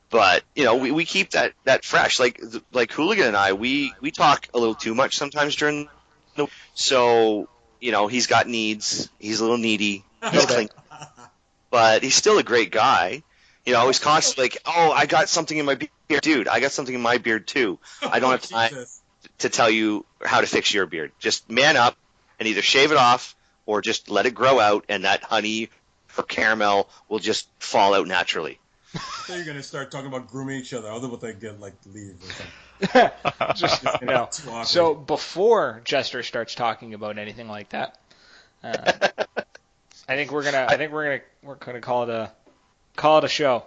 [SPEAKER 5] But, we keep that fresh. Like Hooligan and I, we talk a little too much sometimes during the... So, he's got needs. He's a little needy. He's clingy. But he's still a great guy. He's constantly like, oh, I got something in my beard. Dude, I got something in my beard too. I don't have time to tell you how to fix your beard. Just man up and either shave it off or just let it grow out, and that honey or caramel will just fall out naturally.
[SPEAKER 6] I thought you're going to start talking about grooming each other. Otherwise, they get like leave or something.
[SPEAKER 2] So before Jester starts talking about anything like that, I think we're gonna call it a show.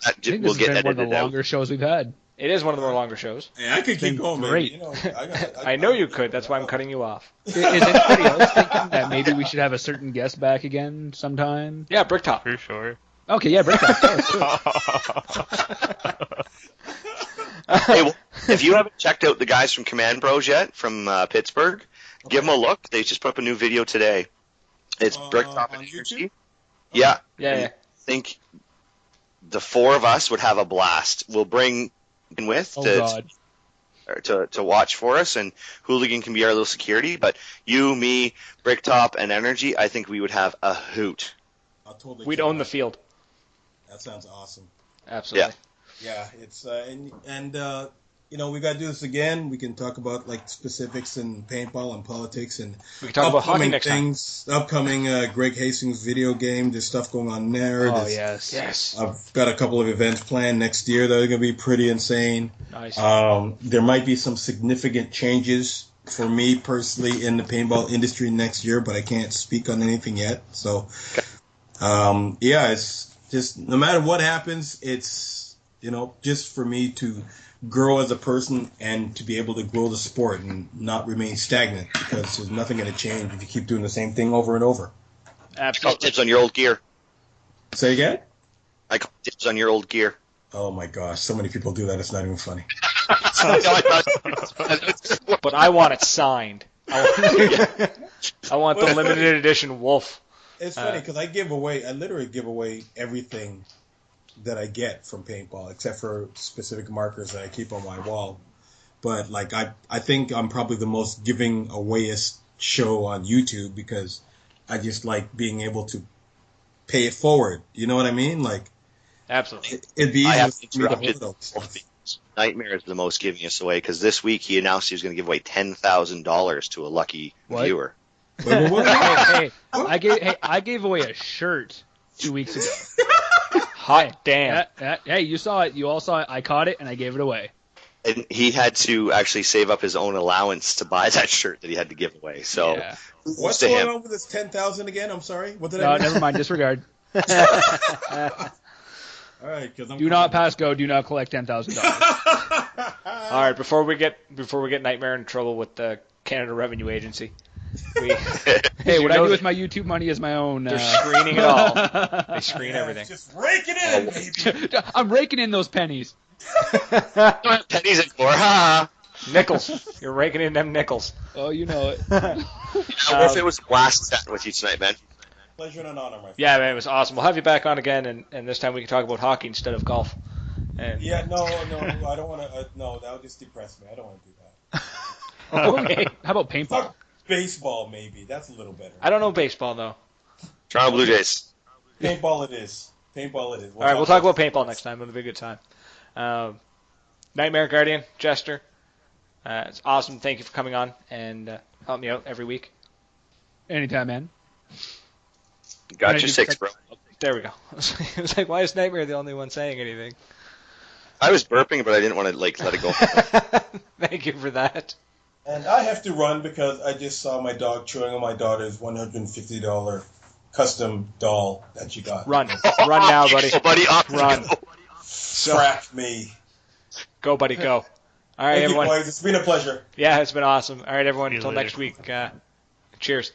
[SPEAKER 3] I think this has been one of the longer shows we've had.
[SPEAKER 2] It is one of the more longer shows.
[SPEAKER 6] Hey, I could keep going,
[SPEAKER 3] great.
[SPEAKER 6] man.
[SPEAKER 2] I know you could. That's why I'm cutting you off.
[SPEAKER 3] Is anybody else thinking that maybe we should have a certain guest back again sometime?
[SPEAKER 2] Yeah, Bricktop.
[SPEAKER 4] For sure.
[SPEAKER 3] Okay, yeah, Bricktop.
[SPEAKER 5] Hey, well, if you haven't checked out the guys from Command Bros yet, from Pittsburgh, give them a look. They just put up a new video today. It's Bricktop and
[SPEAKER 6] on
[SPEAKER 5] Energy.
[SPEAKER 6] YouTube?
[SPEAKER 5] Yeah.
[SPEAKER 2] Yeah.
[SPEAKER 5] I think the four of us would have a blast. We'll bring in with to watch for us, and Hooligan can be our little security. But you, me, Bricktop, and Energy, I think we would have a hoot.
[SPEAKER 6] I'll totally
[SPEAKER 2] We'd
[SPEAKER 6] check
[SPEAKER 2] own
[SPEAKER 6] it
[SPEAKER 2] the
[SPEAKER 6] out.
[SPEAKER 2] field.
[SPEAKER 6] That sounds awesome.
[SPEAKER 2] Absolutely.
[SPEAKER 6] Yeah, it's we got to do this again. We can talk about like specifics in paintball and politics and
[SPEAKER 2] We can talk about hockey
[SPEAKER 6] upcoming
[SPEAKER 2] next time.
[SPEAKER 6] things. Upcoming Greg Hastings video game. There's stuff going on there.
[SPEAKER 3] Oh,
[SPEAKER 6] There's-
[SPEAKER 3] yes.
[SPEAKER 6] I've got a couple of events planned next year that are going to be pretty insane.
[SPEAKER 2] Nice.
[SPEAKER 6] There might be some significant changes for me personally in the paintball industry next year, but I can't speak on anything yet. So, it's just no matter what happens, it's just for me to grow as a person and to be able to grow the sport and not remain stagnant, because there's nothing going to change if you keep doing the same thing over and over.
[SPEAKER 5] I call
[SPEAKER 2] Absolutely.
[SPEAKER 5] dibs on your old gear.
[SPEAKER 6] Say again?
[SPEAKER 5] I call dibs on your old gear.
[SPEAKER 6] Oh my gosh, so many people do that. It's not even funny.
[SPEAKER 2] But I want it signed. I want the limited edition Wolf.
[SPEAKER 6] It's funny because I literally give away everything that I get from paintball, except for specific markers that I keep on my wall. But like I think I'm probably the most giving awayest show on YouTube, because I just like being able to pay it forward. You know what I mean? Like
[SPEAKER 2] Absolutely.
[SPEAKER 6] it'd be
[SPEAKER 5] I
[SPEAKER 6] easy
[SPEAKER 5] have
[SPEAKER 6] for me to
[SPEAKER 5] interrupted.
[SPEAKER 6] hold those.
[SPEAKER 5] Nightmare is the most giving us away, because this week he announced he was going to give away $10,000 to a lucky viewer.
[SPEAKER 6] What?
[SPEAKER 3] hey, I gave away a shirt 2 weeks ago.
[SPEAKER 2] Hot damn.
[SPEAKER 3] Hey, you saw it. You all saw it. I caught it and I gave it away.
[SPEAKER 5] And he had to actually save up his own allowance to buy that shirt that he had to give away. So,
[SPEAKER 3] Yeah.
[SPEAKER 6] What's
[SPEAKER 5] to
[SPEAKER 6] going
[SPEAKER 5] him.
[SPEAKER 6] on with this 10,000 again? I'm sorry. What did
[SPEAKER 3] No,
[SPEAKER 6] I miss?
[SPEAKER 3] never mind. Disregard.
[SPEAKER 6] All right, because I'm
[SPEAKER 3] Do not pass go. Do not collect $10,000.
[SPEAKER 2] All right, before we get Nightmare in trouble with the Canada Revenue Agency, we,
[SPEAKER 3] Hey,
[SPEAKER 2] you
[SPEAKER 3] what I
[SPEAKER 2] know
[SPEAKER 3] do with my YouTube money is my own.
[SPEAKER 2] they're screening it all. They screen
[SPEAKER 6] Yeah,
[SPEAKER 2] everything.
[SPEAKER 6] Just rake it in, baby.
[SPEAKER 3] I'm raking in those pennies.
[SPEAKER 5] Pennies anymore, ha!
[SPEAKER 2] Nickels. You're raking in them nickels.
[SPEAKER 3] Oh, you know it.
[SPEAKER 5] If it was a blast chatting with you tonight, man.
[SPEAKER 6] Pleasure and an honor, my friend.
[SPEAKER 2] Yeah, man, it was awesome. We'll have you back on again, and this time we can talk about hockey instead of golf. And
[SPEAKER 6] Yeah, no, I don't want to. No, that would just depress me. I don't want to do that.
[SPEAKER 2] okay.
[SPEAKER 3] How about paintball?
[SPEAKER 6] Fuck baseball, maybe. That's a little better.
[SPEAKER 2] I don't know baseball though.
[SPEAKER 5] Toronto Blue Jays.
[SPEAKER 6] Paintball it is. Paintball it is.
[SPEAKER 2] All right, we'll talk about paintball next time. It'll be a good time. Nightmare Guardian, Jester. It's awesome. Thank you for coming on and helping me out every week.
[SPEAKER 3] Anytime, man.
[SPEAKER 5] Got
[SPEAKER 3] Can I
[SPEAKER 5] your
[SPEAKER 3] do-
[SPEAKER 5] 6, bro.
[SPEAKER 2] There we go. It was like, why is Nightmare the only one saying anything?
[SPEAKER 5] I was burping, but I didn't want to let it go.
[SPEAKER 2] Thank you for that.
[SPEAKER 6] And I have to run because I just saw my dog chewing on my daughter's $150 custom doll that she got.
[SPEAKER 2] Run now, buddy.
[SPEAKER 5] Oh, buddy, off you
[SPEAKER 2] Run.
[SPEAKER 5] go.
[SPEAKER 6] Frack me.
[SPEAKER 2] Go, buddy, go. All right,
[SPEAKER 6] Thank you,
[SPEAKER 2] everyone.
[SPEAKER 6] boys. It's been a pleasure.
[SPEAKER 2] Yeah, it's been awesome. All right, everyone.
[SPEAKER 4] See you
[SPEAKER 2] Until
[SPEAKER 4] later.
[SPEAKER 2] next week. Cheers.